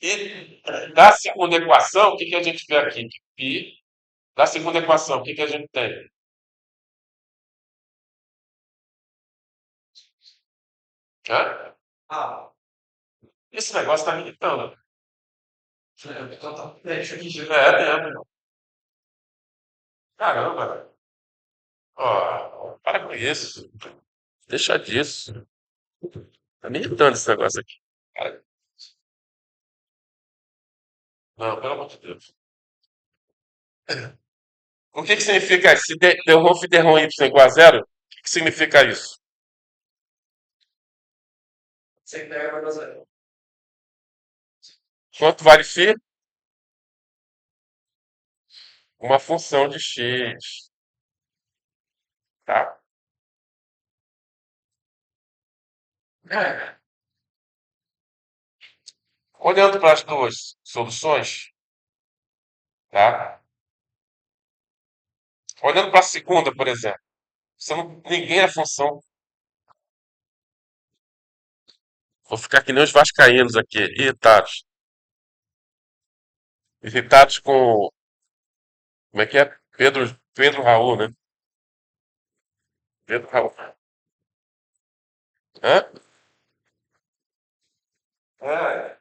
E da segunda equação, o que a gente vê aqui? Que π, da segunda equação, o que a gente tem? Hã?
ah,
Esse negócio está me irritando.
então tá, deixa aqui de
É mesmo. Caramba, velho. Ó, para com isso. Deixa disso. Tá me irritando esse negócio aqui. Cara, não, pelo amor de Deus. O que significa isso? Se derrom φ derrom y igual a zero, o que significa isso?
você pega vai dar zero.
Quanto vale φ? Uma função de x. Tá? É. Olhando para as duas soluções, tá? Olhando para a segunda, por exemplo, ninguém é função. Vou ficar que nem os vascaínos aqui, irritados. Irritados com, como é que é? Pedro Raul, né? Pedro Raul. Hã? É.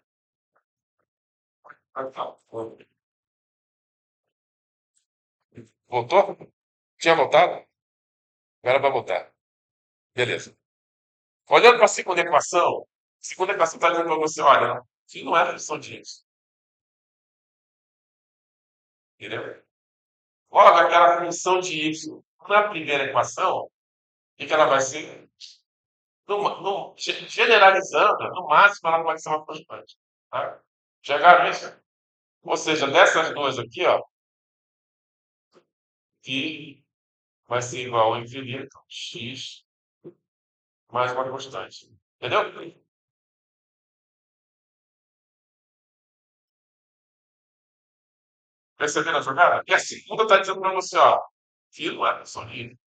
Voltou? Tinha voltado? Agora vai voltar. Beleza. Olhando para a segunda equação está dizendo para você, olha, que não é função de x. Entendeu? Logo, aquela função de y na primeira equação, o que ela vai ser? Generalizando, no máximo ela pode ser uma constante. Tá? Chegaram a isso? Ou seja, dessas duas aqui, ó, que vai ser igual ao infinito, x mais uma constante. Entendeu? Perceberam a jogada? E a segunda está dizendo para você, ó, que não é função de y.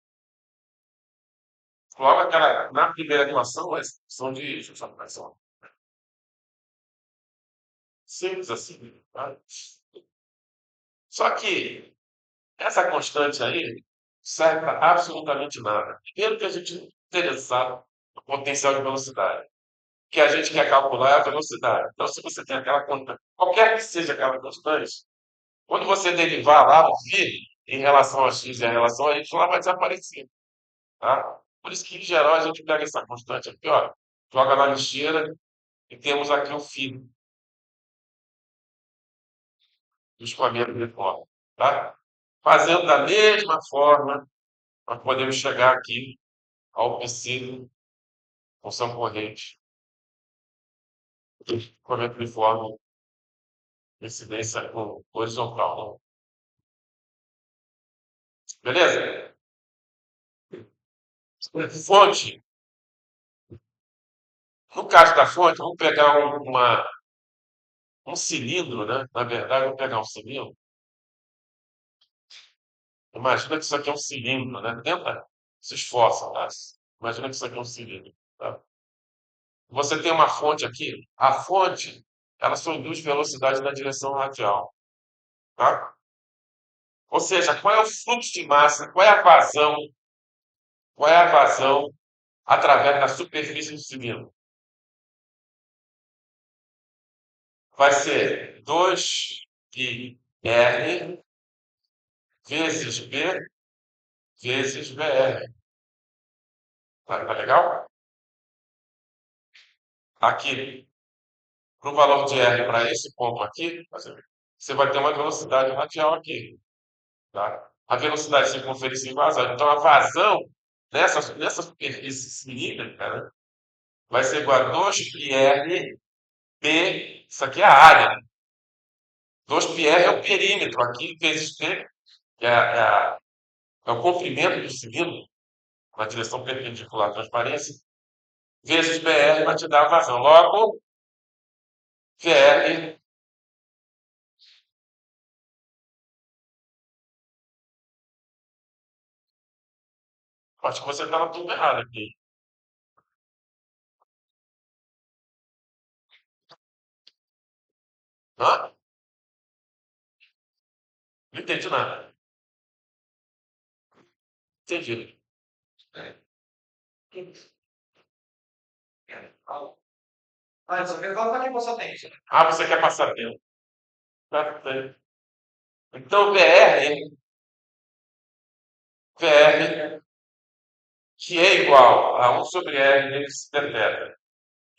Logo, aquela, na primeira animação, é função de y, só. Simples assim. Tá? Só que essa constante aí serve para absolutamente nada. Primeiro que a gente não está interessado no potencial de velocidade. O que a gente quer calcular é a velocidade. Então, se você tem aquela constante, qualquer que seja aquela constante, quando você derivar lá o φ em relação a x e em relação a y, ela vai desaparecer. Tá? Por isso que, em geral, a gente pega essa constante aqui, ó, joga na lixeira e temos aqui o φ do escoamento de forma. Tá? Fazendo da mesma forma, nós podemos chegar aqui ao princípio função corrente, escoamento de forma, incidência horizontal. Beleza? Fonte. No caso da fonte, vamos pegar um cilindro, né? Na verdade, vamos pegar um cilindro. Imagina que isso aqui é um cilindro, né? Tenta, se esforça, tá? Imagina que isso aqui é um cilindro. Tá? Você tem uma fonte aqui. A fonte, ela só induz velocidade na direção radial. Tá? Ou seja, qual é o fluxo de massa? Qual é a vazão? Qual é a vazão através da superfície do cilindro? Vai ser 2πr vezes B vezes BR. Tá legal? Aqui, para o valor de R para esse ponto aqui, você vai ter uma velocidade radial aqui. Tá? A velocidade circunferência em vazão. Então, a vazão nessa superfície cilíndrica, né, vai ser igual a 2πr P, isso aqui é a área. 2πr é o perímetro aqui, vezes P, que é o comprimento do cilindro, na direção perpendicular à transparência, vezes BR vai te dar a vazão. Logo, VR, acho que você está na turma errada aqui. Hã? Não entendi nada. Entendi.
Ah, só que qual que você tem?
Ah, você quer passar tempo. Perfeito. Então, VR, que é igual a 1 sobre R vezes θ,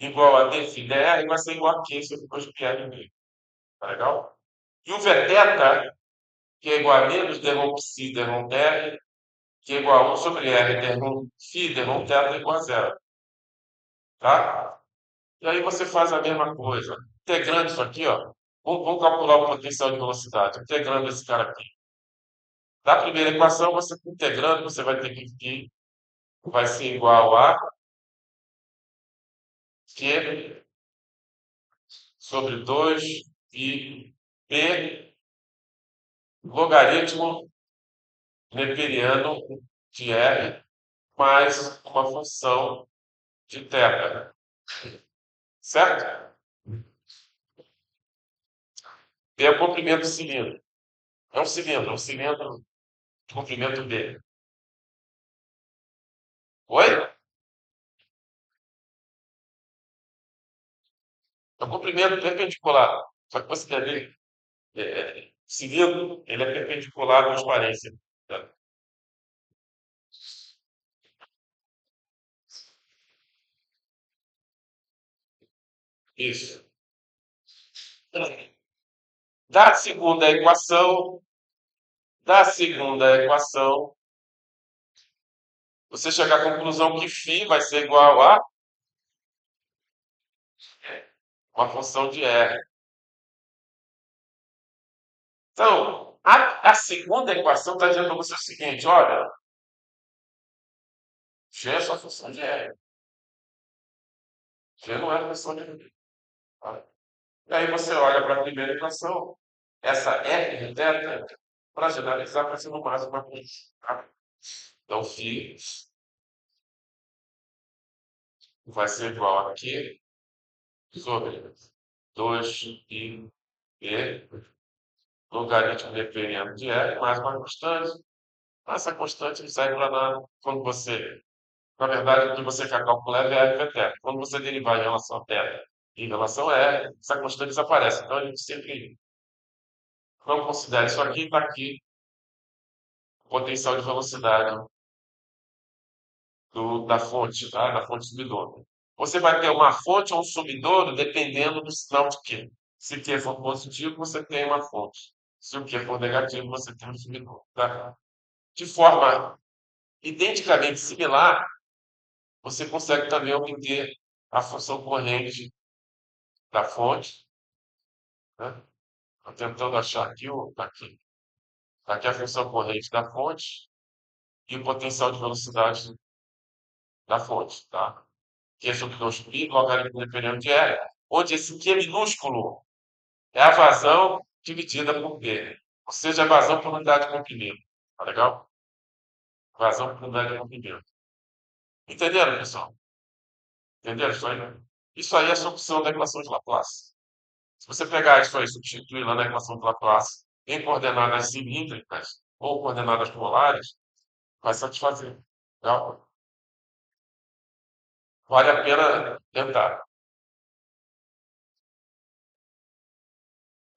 igual a d φ dr, vai ser igual a Q sobre 2πr meio. Tá legal? E o Vθ, que é igual a menos d rho psi d rho dr, que é igual a 1 sobre R d rho φ d rho θ igual a zero. Tá? E aí você faz a mesma coisa. Integrando isso aqui, ó. Vamos calcular o potencial de velocidade. Integrando esse cara aqui. Da primeira equação, você integrando, você vai ter que vai ser igual a Q sobre 2 e P logaritmo neperiano de R mais uma função de θ. Certo? P é o comprimento do cilindro. É um cilindro de comprimento B. Oi? É um comprimento perpendicular. Só que você quer ver, cilindro, ele é perpendicular à transparência. Tá? Isso. Da segunda equação, da segunda equação, você chega à conclusão que φ vai ser igual a uma função de R. Então, a segunda equação está dizendo para você o seguinte: olha, G é só função de R. G não é função de R. Tá? E aí você olha para a primeira equação, essa R de θ, para generalizar, vai ser no máximo uma coisa. Tá? Então, φ vai ser igual a Q sobre 2 e P logaritmo neperiano de R mais uma constante. Essa constante serve para quando você, na verdade, o que você quer calcular é VR θ. Quando você derivar em relação a θ e em relação a R, essa constante desaparece. Então, a gente sempre não considera isso aqui, está aqui o potencial de velocidade da fonte, tá? Da fonte subidora. Você vai ter uma fonte ou um subidouro dependendo do sinal de Q. Se Q for positivo, você tem uma fonte. Se o Q for negativo, você tem um subidouro. Tá? De forma identicamente similar, você consegue também obter a função corrente da fonte. Né? Estou tentando achar aqui, aqui a função corrente da fonte e o potencial de velocidade da fonte. Tá? Que é sobre 2π, logaritmo neperiano de R, onde esse Q minúsculo é a vazão dividida por P. Ou seja, a vazão por unidade de comprimento. Tá legal? Vazão por unidade de comprimento. Entenderam, pessoal? Entenderam isso aí? Isso aí é a solução da equação de Laplace. Se você pegar isso aí e substituir lá na equação de Laplace em coordenadas cilíndricas ou coordenadas polares, vai satisfazer. Tá? Vale a pena tentar.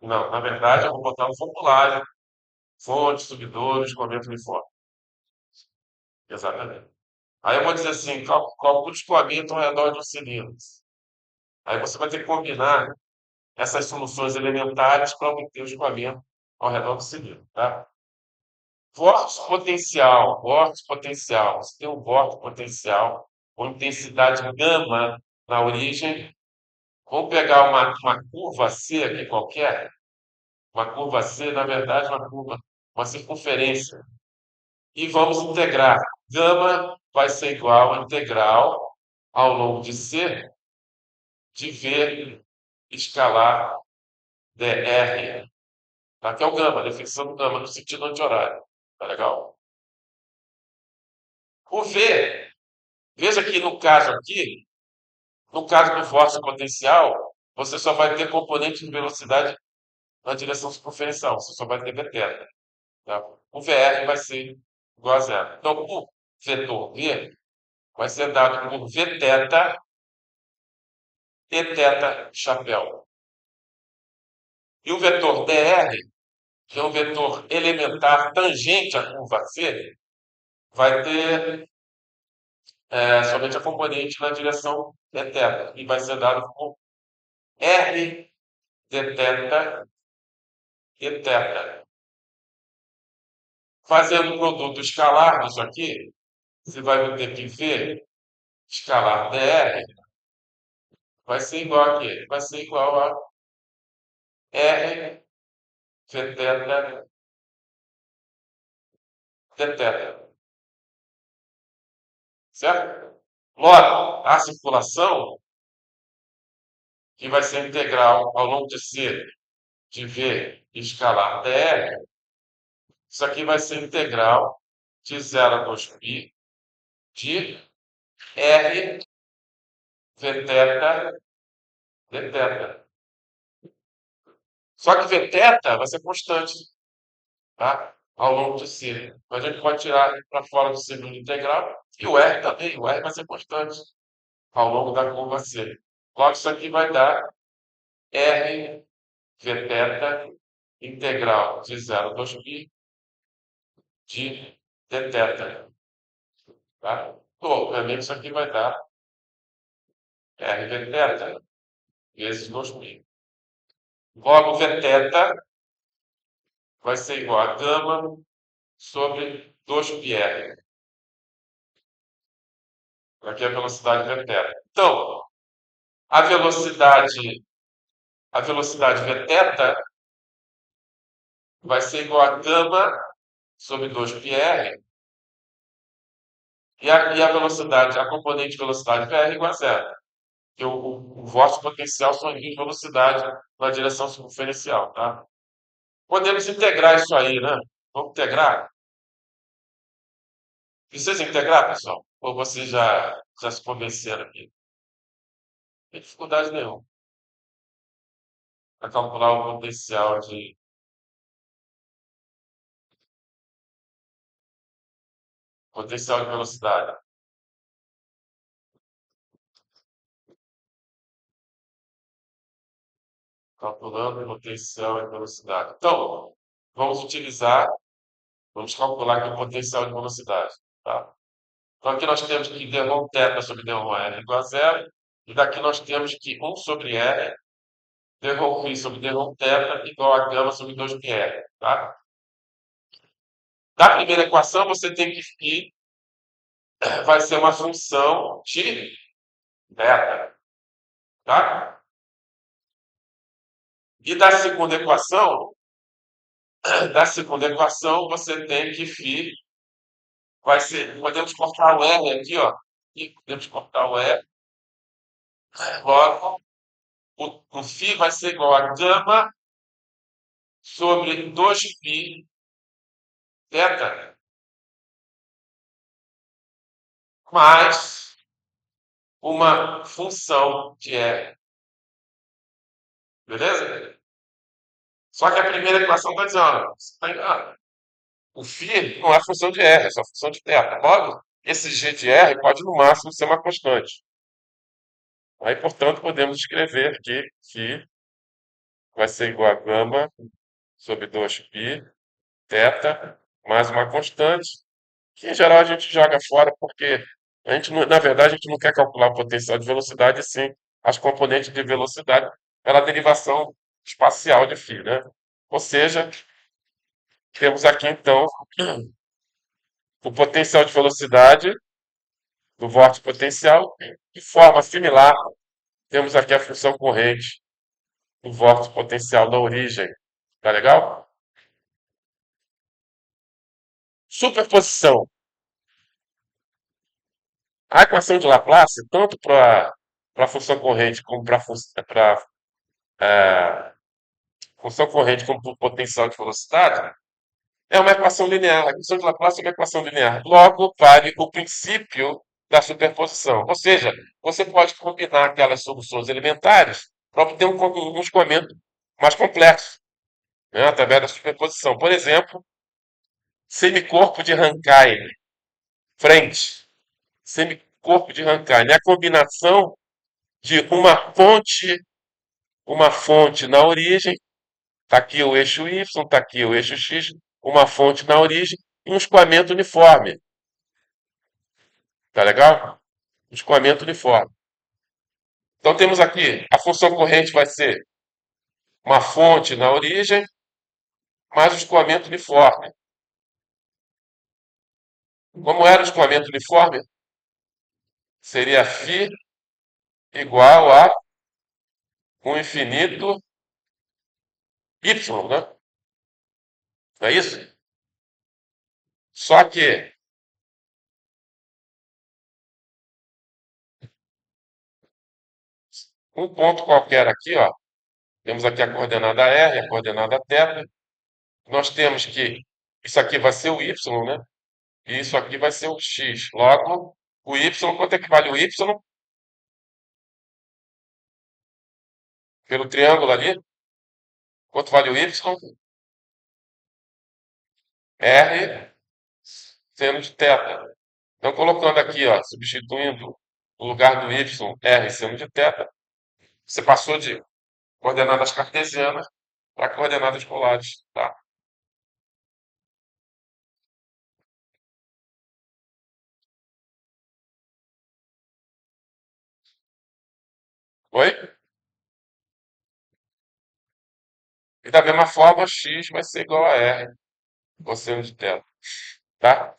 Não, na verdade, eu vou botar um formulário, fonte, subidores, escoamento uniforme. Exatamente. Aí eu vou dizer assim, calcule o escoamento ao redor de um cilindro. Aí você vai ter que combinar essas soluções elementares para obter o escoamento ao redor do cilindro. Tá? Vórtice potencial. Você tem um vórtice potencial com intensidade gama. na origem. Vamos pegar uma curva C aqui qualquer. Uma curva C, na verdade, uma circunferência. E vamos integrar. Gama vai ser igual a integral ao longo de C de V escalar dr. Tá? Que é o gama, a definição do gama no sentido anti-horário. Tá legal? O V, veja que no caso aqui, no caso do vórtice potencial, você só vai ter componente de velocidade na direção circunferencial, você só vai ter β. Tá? O VR vai ser igual a zero. Então, o vetor V vai ser dado por Vθ e θ chapéu. E o vetor dr, que é um vetor elementar tangente à curva C, vai ter somente a componente na direção dθ, e vai ser dado por r dθ e θ. Fazendo o produto escalar disso aqui, você vai ter que V escalar dr vai ser igual a quê? Vai ser igual a r dθ dθ. Certo? Logo, a circulação, que vai ser integral ao longo de C de V escalar dr, isso aqui vai ser integral de 0 a 2π de r Vθ dθ. Só que Vθ vai ser constante, tá? Ao longo de C. Então, a gente pode tirar para fora do segundo integral, e o R também, o R vai ser constante ao longo da curva C. Logo, isso aqui vai dar R Vθ integral de 0 a 2π de dθ. Tá? Obviamente, isso aqui vai dar R Vθ vezes 2π. Logo, Vθ vai ser igual a gama sobre 2πr. Aqui é a velocidade Vθ. Então, a velocidade Vθ vai ser igual a gama sobre 2πr, e a velocidade, a componente de velocidade VR igual a zero. Porque o vórtice potencial só indica velocidade na direção circunferencial, tá? Podemos integrar isso aí, né? Vamos integrar? Precisa integrar, pessoal? Ou vocês já se convenceram aqui? Não tem dificuldade nenhuma para calcular o potencial de velocidade. Calculando o potencial e velocidade. Então, vamos calcular aqui o potencial de velocidade. Tá? Então, aqui nós temos que d1 θ sobre d1 r igual a zero, e daqui nós temos que 1 sobre r, d1 φ sobre d1 θ igual a gama sobre 2πr. Tá? Da primeira equação, você tem que φ vai ser uma função de θ. Tá? E da segunda equação, você tem que φ vai ser, podemos cortar o R aqui, ó. Aqui, podemos cortar o R. Logo, o φ vai ser igual a gama sobre 2π θ mais uma função de R. Beleza? Só que a primeira equação está dizendo, ó, você está enganado. O φ não é função de R, é só função de θ. Logo, esse g de R pode, no máximo, ser uma constante. Aí, portanto, podemos escrever que φ vai ser igual a gama sobre 2π θ mais uma constante, que em geral a gente joga fora porque na verdade, a gente não quer calcular o potencial de velocidade, e sim as componentes de velocidade pela derivação espacial de φ, né? Ou seja, temos aqui então o potencial de velocidade do vórtice potencial. De forma similar, temos aqui a função corrente do vórtice potencial da origem. Tá legal? Superposição. A equação de Laplace, tanto para a função corrente como para a função corrente como para o potencial de velocidade, é uma equação linear. A equação de Laplace é uma equação linear. Logo, vale o princípio da superposição. Ou seja, você pode combinar aquelas soluções elementares para obter um escoamento mais complexo, né, através da superposição. Por exemplo, semicorpo de Rankine, frente, semicorpo de Rankine. É a combinação de uma fonte na origem, está aqui o eixo Y, está aqui o eixo X, uma fonte na origem e um escoamento uniforme. Tá legal? Um escoamento uniforme. Então temos aqui, a função corrente vai ser uma fonte na origem, mais um escoamento uniforme. Como era o escoamento uniforme? Seria φ igual a 1 infinito y, né? Não é isso? Só que um ponto qualquer aqui, ó, temos aqui a coordenada R, a coordenada θ. Nós temos que isso aqui vai ser o y, né? E isso aqui vai ser o x. Logo, o y, quanto é que vale o y? Pelo triângulo ali, quanto vale o y? R seno de θ. Então, colocando aqui, ó, substituindo o lugar do y, R seno de θ, você passou de coordenadas cartesianas para coordenadas polares, tá? Oi? E da mesma forma, x vai ser igual a R, cosseno de θ, tá?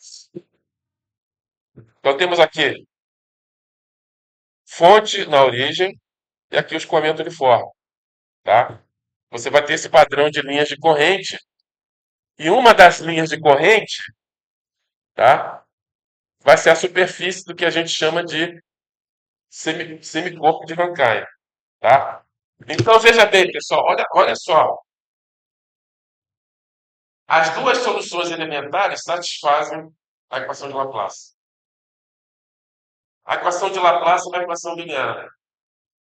Então, temos aqui fonte na origem e aqui o escoamento uniforme, tá? Você vai ter esse padrão de linhas de corrente e uma das linhas de corrente, tá? Vai ser a superfície do que a gente chama de semicorpo de Rankine, tá? Então veja bem, pessoal, olha só, as duas soluções elementares satisfazem a equação de Laplace. A equação de Laplace é uma equação linear.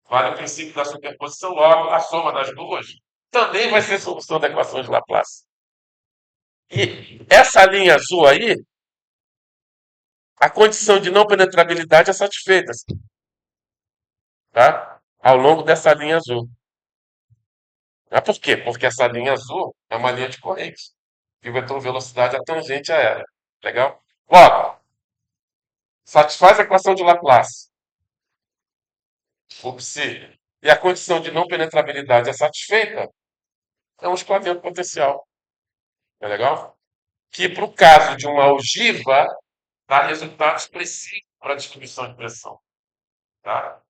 Vale o princípio da superposição, logo a soma das duas também vai ser solução da equação de Laplace. E essa linha azul aí, a condição de não penetrabilidade é satisfeita, tá? Ao longo dessa linha azul. Mas por quê? Porque essa linha azul é uma linha de corrente. E o vetor velocidade é tangente a ela. Legal? Logo, satisfaz a equação de Laplace. O psi. E a condição de não penetrabilidade é satisfeita, é um escoamento potencial. É legal? Que para o caso de uma ogiva, dá resultados precisos para a distribuição de pressão. Tá?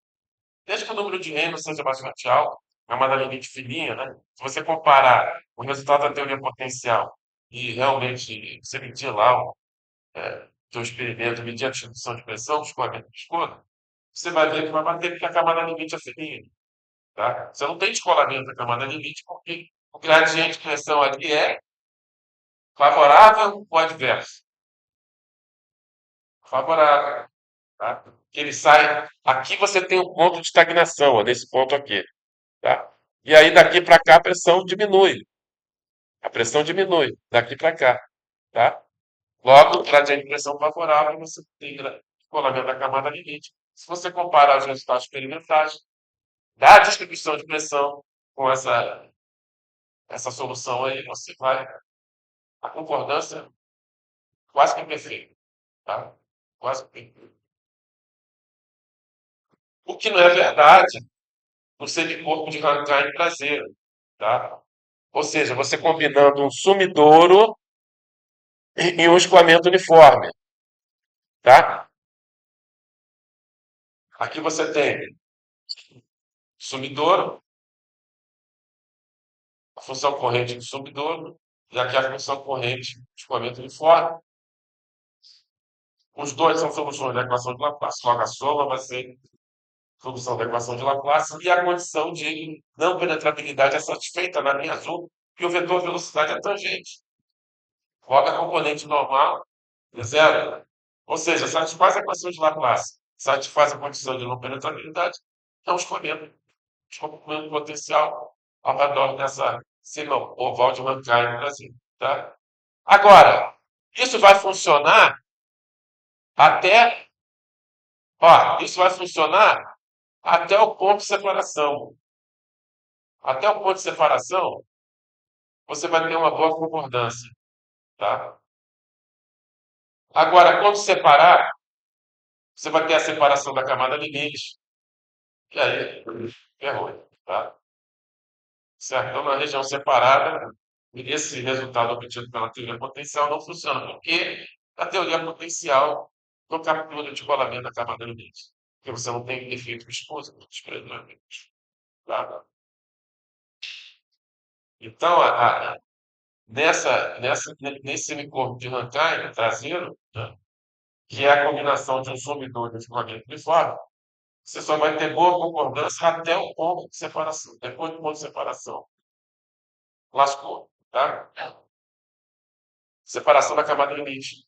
Desde que o número de Reynolds seja bastante alto, é uma da limite fininha, né? Se você comparar o resultado da teoria potencial e realmente você medir lá o seu experimento, medir a distribuição de pressão, o escoamento de escola, você vai ver que vai bater porque a camada limite é fininha. Tá? Você não tem descolamento da camada limite porque o gradiente de pressão ali é favorável ou adverso? Favorável. Tá? Ele sai. Aqui você tem um ponto de estagnação, ó, nesse ponto aqui. Tá? E aí daqui para cá a pressão diminui. A pressão diminui daqui para cá. Tá? Logo, gradiente de pressão favorável, você tem descolamento da camada limite. Se você comparar os resultados experimentais da distribuição de pressão com essa solução aí, você vai. A concordância quase que perfeita. Tá? Quase que perfeita. O que não é verdade no semicorpo de Rankine traseiro. Tá? Ou seja, você combinando um sumidouro e um escoamento uniforme. Tá? Aqui você tem sumidouro, a função corrente do sumidouro, e aqui a função corrente do escoamento uniforme. Os dois são soluções da equação de Laplace, logo a soma vai ser solução da equação de Laplace, e a condição de não penetrabilidade é satisfeita na linha azul, que o vetor velocidade é tangente. Logo a componente normal é zero. Ou seja, satisfaz a equação de Laplace, satisfaz a condição de não penetrabilidade, é um escoamento potencial ao redor dessa cima oval de Rankine no Brasil. Tá? Agora, isso vai funcionar até, isso vai funcionar até o ponto de separação. Até o ponto de separação, você vai ter uma boa concordância, tá? Agora, quando separar, você vai ter a separação da camada limite, e aí ferrou, tá? Certo? Então, na região separada, esse resultado obtido pela teoria potencial não funciona, porque a teoria potencial não captura o descolamento da camada limite, porque você não tem efeito viscoso, tá? Então, nesse semicorpo de Rankine traseiro, né, que é a combinação de um sumidor e um escoamento uniforme, você só vai ter boa concordância até o ponto de separação. Depois do ponto de separação, lascou, tá? Separação da camada limite.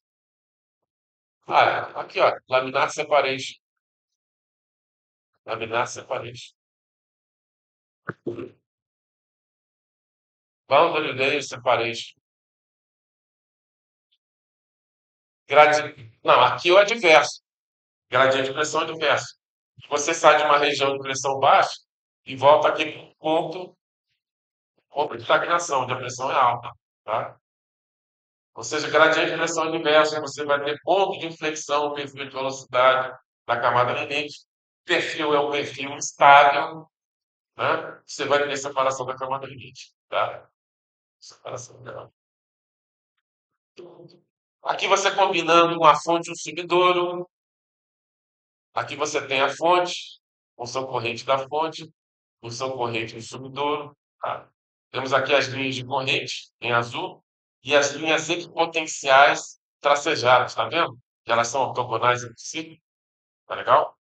Aqui, ó, laminar separation. Laminar separation. Boundary layer separation. Não, aqui é o adverso. Gradiente de pressão adverso. Você sai de uma região de pressão baixa e volta aqui para um ponto de estagnação, onde a pressão é alta. Tá? Ou seja, gradiente de pressão inversa, você vai ter ponto de inflexão, perfil de velocidade da camada limite. Perfil é um perfil estável, né? Você vai ter separação da camada limite. Tá? Separação dela. Aqui você combinando uma fonte e um sumidouro. Aqui você tem a fonte, função corrente da fonte, função corrente do sumidouro. Tá? Temos aqui as linhas de corrente, em azul, e as linhas equipotenciais tracejadas, tá vendo? Que elas são ortogonais entre si. Tá legal?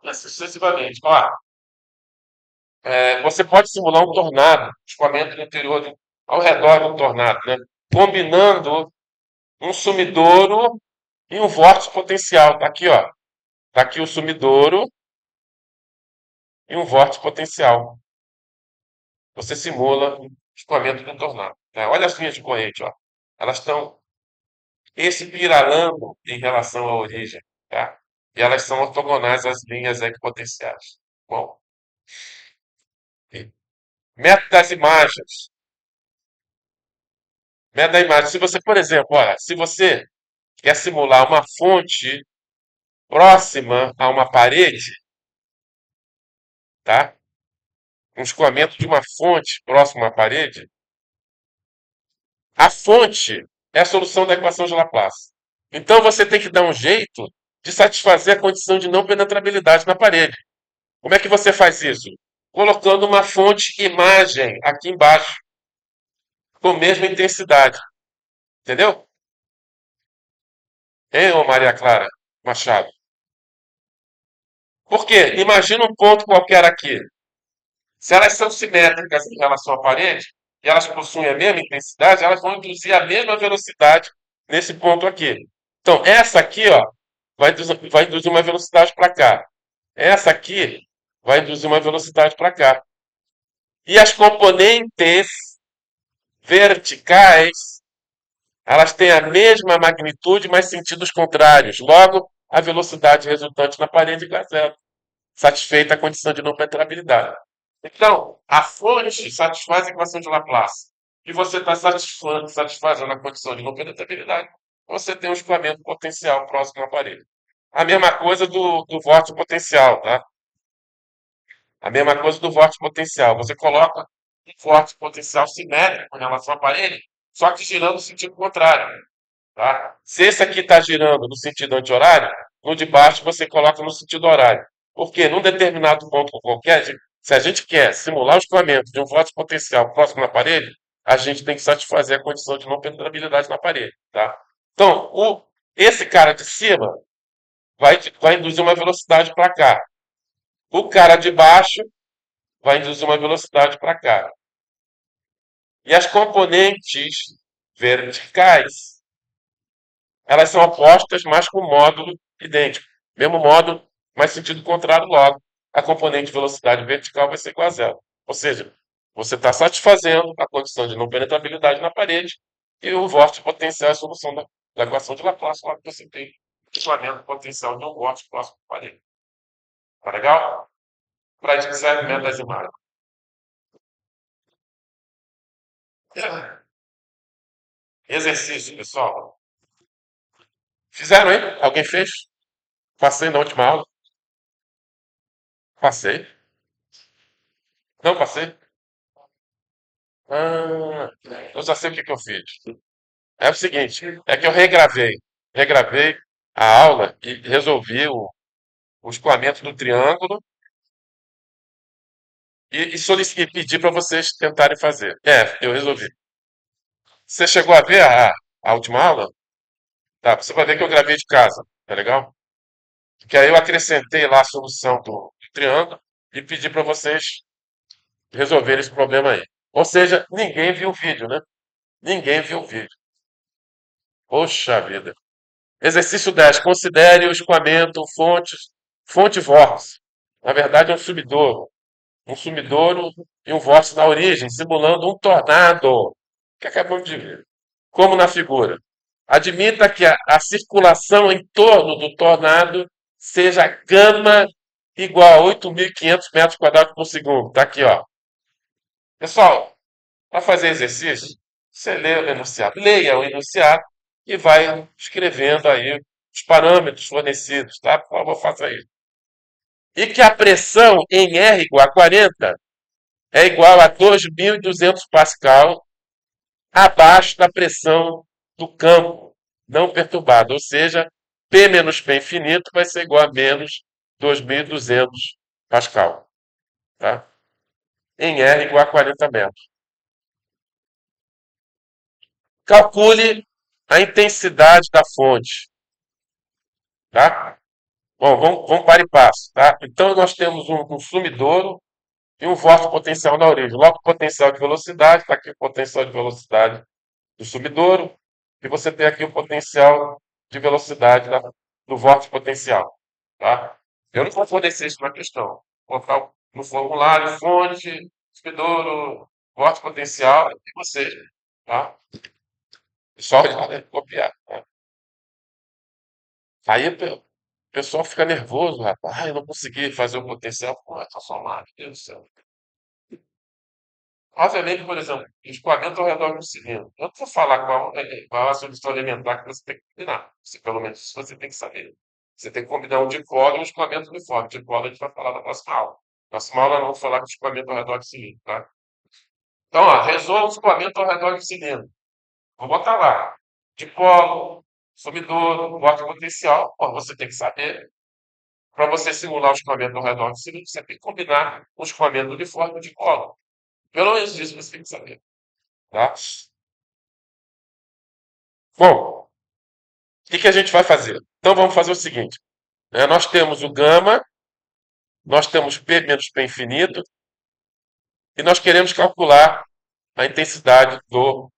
E assim sucessivamente. Você pode simular um tornado, escoamento no interior, ao redor do tornado, né? Combinando um sumidouro e um vórtice potencial. Tá aqui, ó. Tá aqui o sumidouro e um vórtice potencial. Você simula o escoamento de um tornado. Né? Olha as linhas de corrente, ó. Elas estão espiralando em relação à origem, tá? E elas são ortogonais às linhas equipotenciais. Bom, método das imagens. Método da imagem. Se você, por exemplo, olha, se você quer simular uma fonte próxima a uma parede, tá? Um escoamento de uma fonte próxima à parede, a fonte é a solução da equação de Laplace. Então você tem que dar um jeito de satisfazer a condição de não penetrabilidade na parede. Como é que você faz isso? Colocando uma fonte imagem aqui embaixo, com a mesma intensidade. Entendeu? Hein, ô Maria Clara Machado? Por quê? Imagina um ponto qualquer aqui. Se elas são simétricas em relação à parede, e elas possuem a mesma intensidade, elas vão induzir a mesma velocidade nesse ponto aqui. Então, essa aqui, ó, vai induzir uma velocidade para cá. Essa aqui vai induzir uma velocidade para cá. E as componentes verticais, elas têm a mesma magnitude, mas sentidos contrários. Logo, a velocidade resultante na parede é zero. Satisfeita a condição de não penetrabilidade. Então, a fonte satisfaz a equação de Laplace. E você está satisfazendo a condição de não penetrabilidade. Você tem um escoamento potencial próximo à parede. A mesma coisa do vórtice potencial, tá? A mesma coisa do vórtice potencial. Você coloca um vórtice potencial simétrico em relação à parede, só que girando no sentido contrário. Tá? Se esse aqui está girando no sentido anti-horário, no de baixo você coloca no sentido horário. Porque num determinado ponto qualquer, se a gente quer simular o escoamento de um vórtice potencial próximo na parede, a gente tem que satisfazer a condição de não penetrabilidade na parede, tá? Então, esse cara de cima vai induzir uma velocidade para cá. O cara de baixo vai induzir uma velocidade para cá. E as componentes verticais, elas são opostas, mas com módulo idêntico. Mesmo módulo, mas sentido contrário logo. A componente de velocidade vertical vai ser igual a zero. Ou seja, você está satisfazendo a condição de não penetrabilidade na parede e o vórtice potencial é a solução da equação de Laplace, logo que você tem o isolamento potencial de um vórtice próximo à parede. Tá legal? Para desenvolvimento das imagens. Exercício, pessoal. Fizeram, hein? Alguém fez? Passei na última aula. Passei. Não passei? Ah, eu já sei o que que eu fiz. É o seguinte, é que eu regravei a aula e resolvi o escoamento do triângulo e pedi para vocês tentarem fazer. Eu resolvi. Você chegou a ver a última aula? Tá, você vai ver que eu gravei de casa, tá legal? Que aí eu acrescentei lá a solução do triângulo e pedi para vocês resolverem esse problema aí. Ou seja, ninguém viu o vídeo, né? Ninguém viu o vídeo. Poxa vida. Exercício 10. Considere o escoamento, fonte e vórtice. Na verdade, é um sumidouro. Um sumidouro e um vórtice na origem, simulando um tornado, que acabamos de ver. Como na figura. Admita que a circulação em torno do tornado seja gama igual a 8.500 metros quadrados por segundo. Está aqui, ó. Pessoal, para fazer exercício, você lê o enunciado. Leia o enunciado e vai escrevendo aí os parâmetros fornecidos, tá? Por favor, faça isso. E que a pressão em R igual a 40 é igual a 2.200 Pascal abaixo da pressão do campo não perturbado. Ou seja, P menos P infinito vai ser igual a menos 2.200 Pascal. Tá? Em R igual a 40 metros. Calcule a intensidade da fonte. Tá? Bom, vamos para e passo. Tá? Então, nós temos um sumidouro e um vórtice potencial na origem. Logo, potencial de velocidade, está aqui o potencial de velocidade do sumidouro, e você tem aqui o potencial de velocidade do vórtice potencial. Tá? Eu não vou fornecer isso na questão. Vou colocar no formulário fonte, sumidouro, vórtice potencial, e você. Tá? Só olhar e copiar. Tá? Aí o pessoal fica nervoso, rapaz. Ah, eu não consegui fazer o potencial. Pô, é transformar, meu Deus do céu. Obviamente, por exemplo, escoamento ao redor do cilindro. Eu não vou falar qual a solução elementar que você tem que combinar. Você, pelo menos isso você tem que saber. Você tem que combinar um dipolo e um escoamento uniforme. Dipolo a gente vai falar na próxima aula. Na próxima aula nós vamos falar de escoamento ao redor do cilindro, tá? Então, ó, resolva o escoamento ao redor do cilindro. Vou botar lá. Dipolo, sumidouro, vórtice potencial. Pô, você tem que saber. Para você simular o escoamento ao redor do cilindro, você tem que combinar o escoamento uniforme e o dipolo. Pelo menos isso você tem que saber. Tá? Bom, o que que a gente vai fazer? Então vamos fazer o seguinte, né? Nós temos o gama, nós temos P menos P infinito, e nós queremos calcular a intensidade do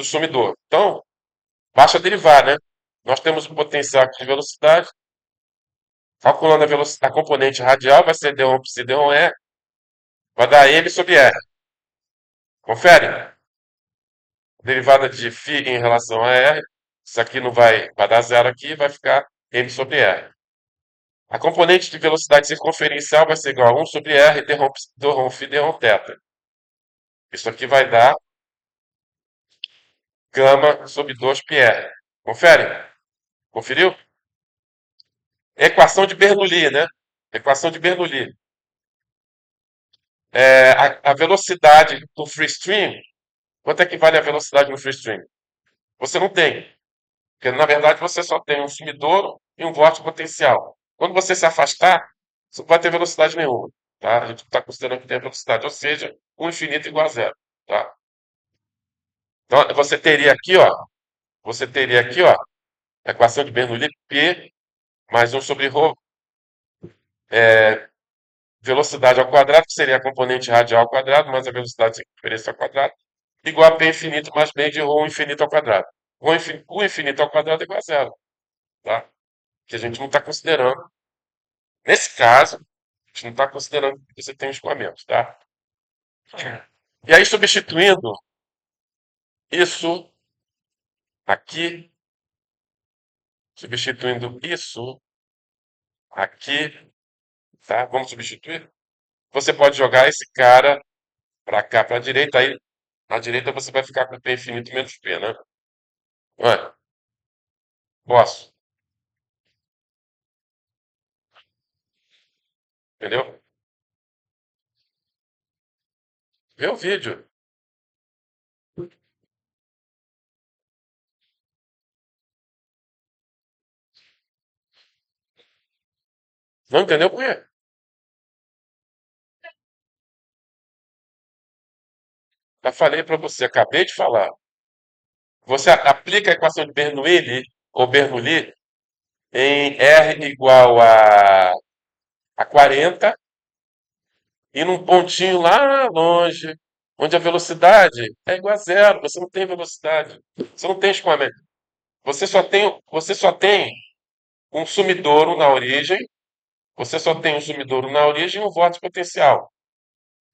sumidor. Então, basta derivar, né? Nós temos o potencial aqui de velocidade, calculando a componente radial, vai ser d1 psi d1 e, vai dar m sobre r. Confere? Derivada de φ em relação a r, isso aqui não vai dar zero aqui, vai ficar m sobre r. A componente de velocidade circunferencial vai ser igual a 1 sobre r d φ d θ. Isso aqui vai dar gama sobre 2πr. Confere? Conferiu? Equação de Bernoulli, né? Equação de Bernoulli. A velocidade do free stream, quanto é que vale a velocidade no free stream? Você não tem. Porque, na verdade, você só tem um sumidouro e um vórtice potencial. Quando você se afastar, você não vai ter velocidade nenhuma. Tá? A gente está considerando que tem velocidade, ou seja, o infinito igual a zero. Tá? Então, você teria aqui, ó, a equação de Bernoulli, P mais 1 sobre ρ, velocidade ao quadrado, que seria a componente radial ao quadrado, mais a velocidade de circunferência ao quadrado, igual a P infinito mais B de ρ infinito ao quadrado. O infinito ao quadrado é igual a zero. Tá? Que a gente não está considerando. Nesse caso, a gente não está considerando que você tem um escoamento, tá? E aí, substituindo isso aqui, substituindo isso aqui, tá? Vamos substituir? Você pode jogar esse cara para cá, para a direita, aí na direita você vai ficar com P infinito menos P, né? Ué, posso, entendeu? Vê o vídeo. Não entendeu por quê? Já falei para você, acabei de falar. Você aplica a equação de Bernoulli, ou Bernoulli, em R igual a 40 e num pontinho lá longe, onde a velocidade é igual a zero. Você não tem velocidade. Você não tem escoamento. Você só tem um sumidouro na origem. Você só tem um sumidouro na origem e um vórtice potencial.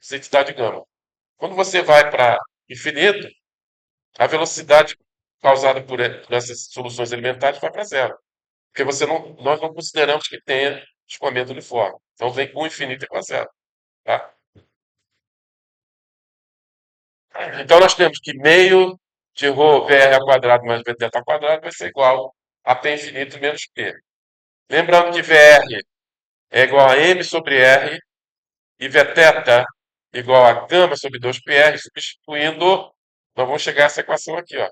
Densidade gama. Quando você vai para infinito, a velocidade causada por essas soluções elementares vai para zero. Porque nós não consideramos que tenha escoamento uniforme. Então vem com o infinito igual a zero. Tá? Então nós temos que meio de ρ VR ao quadrado mais VT ao quadrado vai ser igual a P infinito menos P. Lembrando que VR é igual a M sobre R e Vθ igual a gama sobre 2πr, substituindo, nós vamos chegar a essa equação aqui, ó.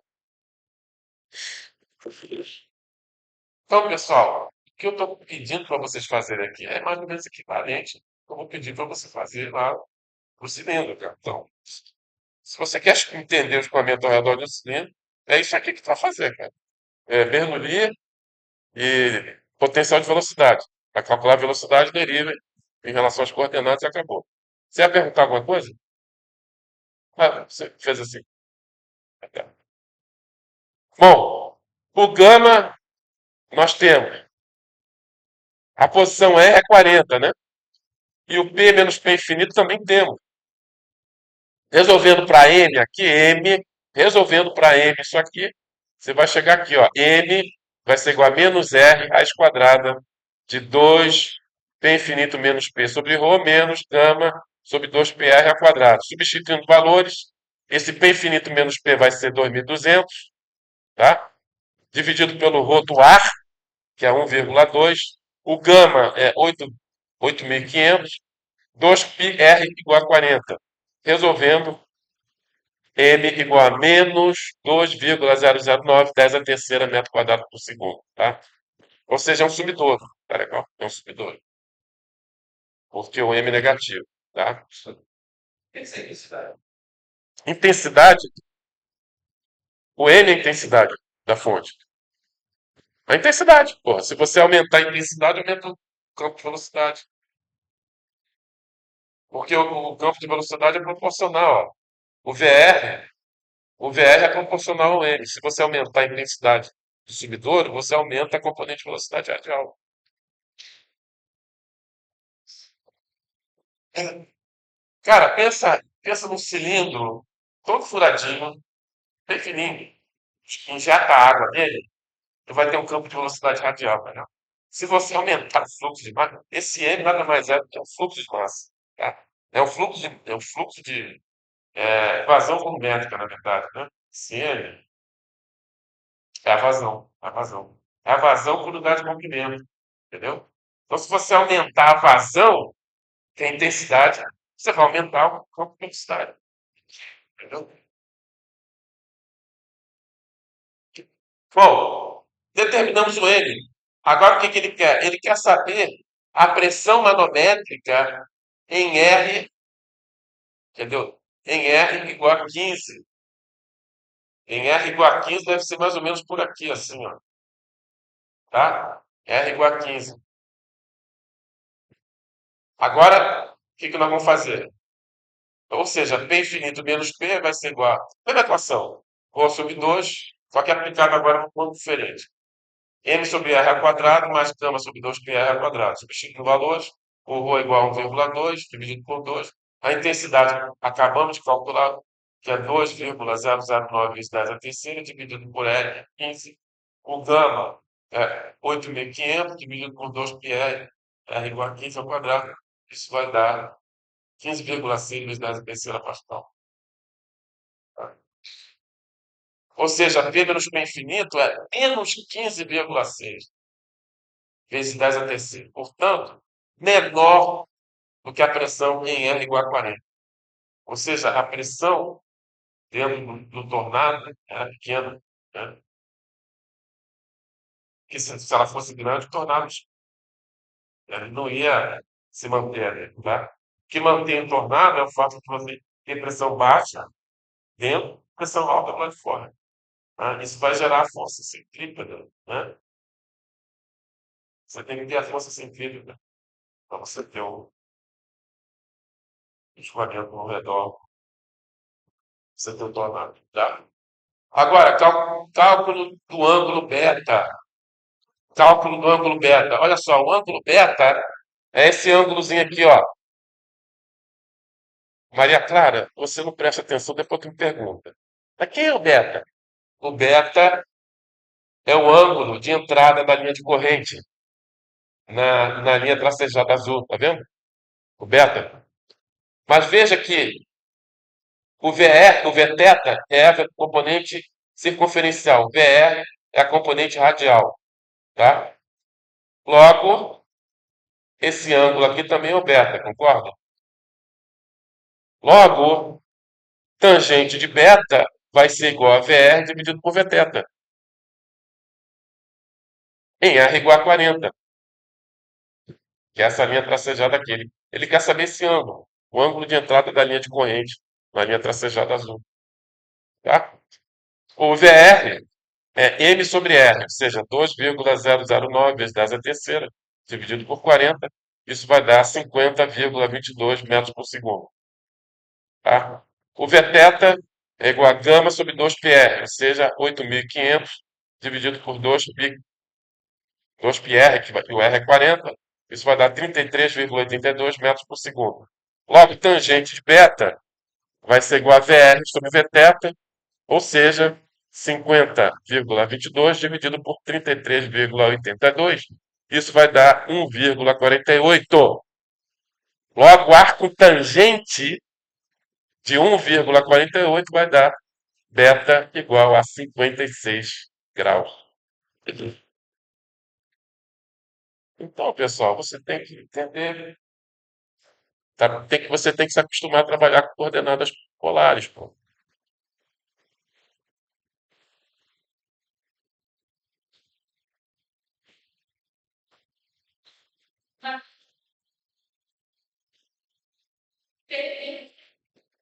Então, pessoal, o que eu estou pedindo para vocês fazerem aqui é mais ou menos equivalente ao que eu vou pedir para você fazer lá no cilindro, cara. Então, se você quer entender o escoamento ao redor do cilindro, é isso aqui que tu vai fazer, cara. É Bernoulli e potencial de velocidade. Para calcular a velocidade, deriva em relação às coordenadas e acabou. Você ia perguntar alguma coisa? Ah, você fez assim. Bom, o gama nós temos. A posição E é 40, né? E o P menos P infinito também temos. Resolvendo para M aqui, resolvendo para M isso aqui, você vai chegar aqui, ó. M vai ser igual a menos R raiz quadrada de 2 P infinito menos P sobre ρ menos gama sobre 2πr ao quadrado. Substituindo valores, esse P infinito menos P vai ser 2.200, tá? Dividido pelo ρ do ar, que é 1,2. O gama é 8.500. 2πr igual a 40. Resolvendo, m igual a menos 2,009, 10 a terceira metro quadrado por segundo. Tá? Ou seja, é um sumidouro. Tá legal? É um sumidouro. Porque o m é negativo. Tá?
Tem que ser intensidade.
Intensidade, o m é a intensidade da fonte. A intensidade, porra. Se você aumentar a intensidade, aumenta o campo de velocidade. Porque o campo de velocidade é proporcional. Ó. O VR, o VR é proporcional ao M. Se você aumentar a intensidade do subidouro, você aumenta a componente de velocidade radial. Cara, pensa num cilindro todo furadinho, bem fininho. Injeta água nele, tu vai ter um campo de velocidade radial, né? Se você aumentar o fluxo de massa, esse M nada mais é do que um fluxo de massa. Tá? É um fluxo de vazão volumétrica, na verdade, né? Esse M é a vazão, a vazão. É a vazão por unidade de comprimento, entendeu? Então, se você aumentar a vazão, que é a intensidade, você vai aumentar o campo de velocidade, entendeu? Bom, Determinamos o N. Agora, o que ele quer? Ele quer saber a pressão manométrica em R, entendeu? Em R igual a 15. Em R igual a 15 deve ser mais ou menos por aqui, assim, ó. Tá? R igual a 15. Agora, o que nós vamos fazer? Ou seja, P infinito menos P vai ser igual a... Lembra a equação? Rho sobre 2, só que aplicado agora num ponto diferente. M sobre R ao quadrado mais gama sobre 2πr ao quadrado. Substituindo valores, o ρ é igual a 1,2 dividido por 2. A intensidade, acabamos de calcular, que é 2,009 vezes 10 a terceira, dividido por R, 15. O gama é 8.500 dividido por 2πr, R igual a 15 ao quadrado. Isso vai dar 15,6 vezes 10 a terceira Pascal. Ou seja, P menos P infinito é menos 15,6 vezes 10 a terceira. Portanto, menor do que a pressão em R igual a 40. Ou seja, a pressão dentro do tornado era pequena. Né? Que se ela fosse grande, o tornado não ia se manter. Tá? O que mantém o tornado é o fato de você ter pressão baixa dentro, pressão alta lá de fora. Tá? Isso vai gerar a força centrípeta. Né? Você tem que ter a força centrípeta para você ter o escoamento ao redor, você ter o tornado. Tá? Agora, cálculo do ângulo beta. Cálculo do ângulo beta. Olha só, o ângulo beta é esse ângulozinho aqui, ó. Maria Clara, você não presta atenção, depois tu me pergunta. Mas quem é o beta? O beta é o ângulo de entrada da linha de corrente na linha tracejada azul, tá vendo? O beta. Mas veja que o VR, o Vθ é a componente circunferencial, o VR é a componente radial, tá? Logo, esse ângulo aqui também é o beta, concorda? Logo, tangente de beta vai ser igual a VR dividido por Vθ, em R igual a 40, que é essa linha tracejada aqui. Ele quer saber esse ângulo, o ângulo de entrada da linha de corrente na linha tracejada azul. Tá? O VR é M sobre R, ou seja, 2,009 vezes 10 a terceira, dividido por 40. Isso vai dar 50,22 metros por segundo. Tá? O Vθ é igual a gama sobre 2πr, ou seja, 8.500 dividido por 2πr, que o R é 40. Isso vai dar 33,82 metros por segundo. Logo, tangente de beta vai ser igual a VR sobre Vθ, ou seja, 50,22 dividido por 33,82. Isso vai dar 1,48. Logo, arco tangente de 1,48 vai dar beta igual a 56 graus. Então, pessoal, você tem que entender, tá? Você tem que se acostumar a trabalhar com coordenadas polares, pô.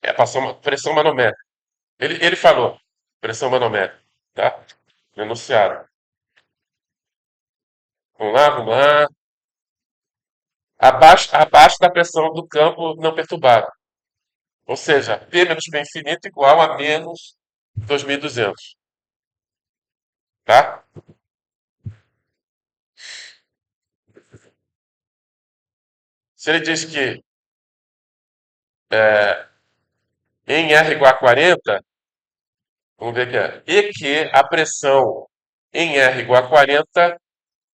É passar uma pressão manométrica. Ele falou, pressão manométrica, tá? No enunciado. Vamos lá. Abaixo da pressão do campo não perturbado. Ou seja, P menos P infinito igual a menos 2.200. Tá? Se ele diz que em R igual a 40, vamos ver aqui, e que a pressão em R igual a 40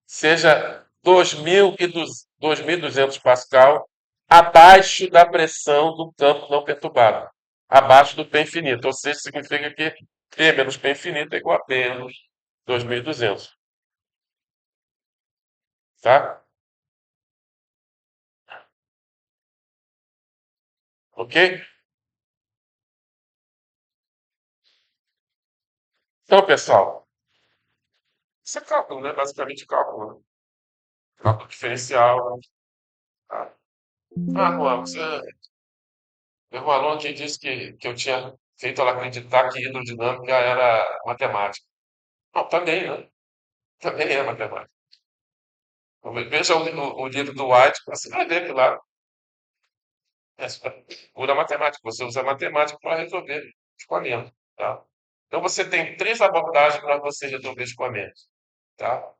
seja 2.200 pascal abaixo da pressão do campo não perturbado, abaixo do P infinito, ou seja, significa que P menos P infinito é igual a menos 2.200, tá? Ok? Então, pessoal, Isso é cálculo, né? Basicamente cálculo, né? Cálculo diferencial, né? Tá? Ah, Juan, teve um aluno que disse que eu tinha feito ela acreditar que hidrodinâmica era matemática. Não, também, né? Também é matemática. Veja o livro do White, você vai ver que lá é pura matemática. Você usa matemática para resolver escolhendo, tá? Então você tem três abordagens para você resolver escolhendo, tá?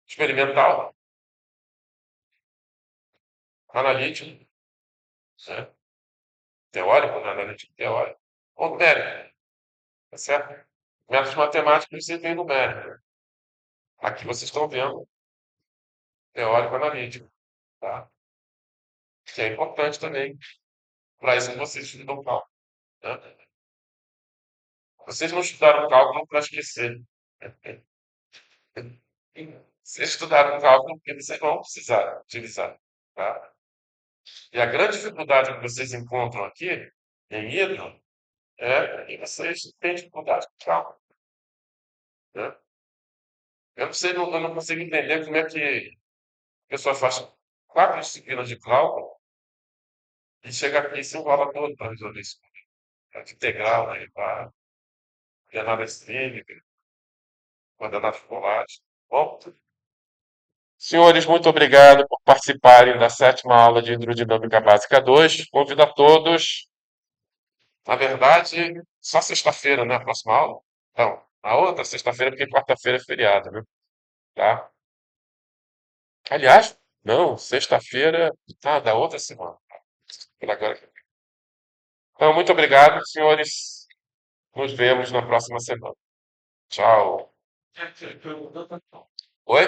Experimental, analítico, né? Teórico, né? Analítico teórico, ou numérico, tá certo? Métodos matemáticos você tem numérico. Aqui vocês estão vendo teórico analítico, tá? Que é importante também. Para isso que vocês estudam cálculo, né? Vocês não estudaram cálculo para esquecer. Vocês estudaram cálculo porque vocês vão precisar utilizar, tá? E a grande dificuldade que vocês encontram aqui em Hidro é que vocês têm dificuldade com cálculo, né? Eu não sei, eu não consigo entender como é que a pessoa faz quatro disciplinas de cálculo e chega aqui e se enrola todo para resolver isso. De integral, né? Para análise clínica, coordenadas polares. Bom, senhores, muito obrigado por participarem da sétima aula de Hidrodinâmica Básica 2. Convido a todos, na verdade, só sexta-feira, né? A próxima aula? Não, a outra sexta-feira, porque quarta-feira é feriado, né? Tá? Aliás, não, sexta-feira, da outra semana. Por agora. Então, muito obrigado, senhores. Nos vemos na próxima semana. Tchau. Oi?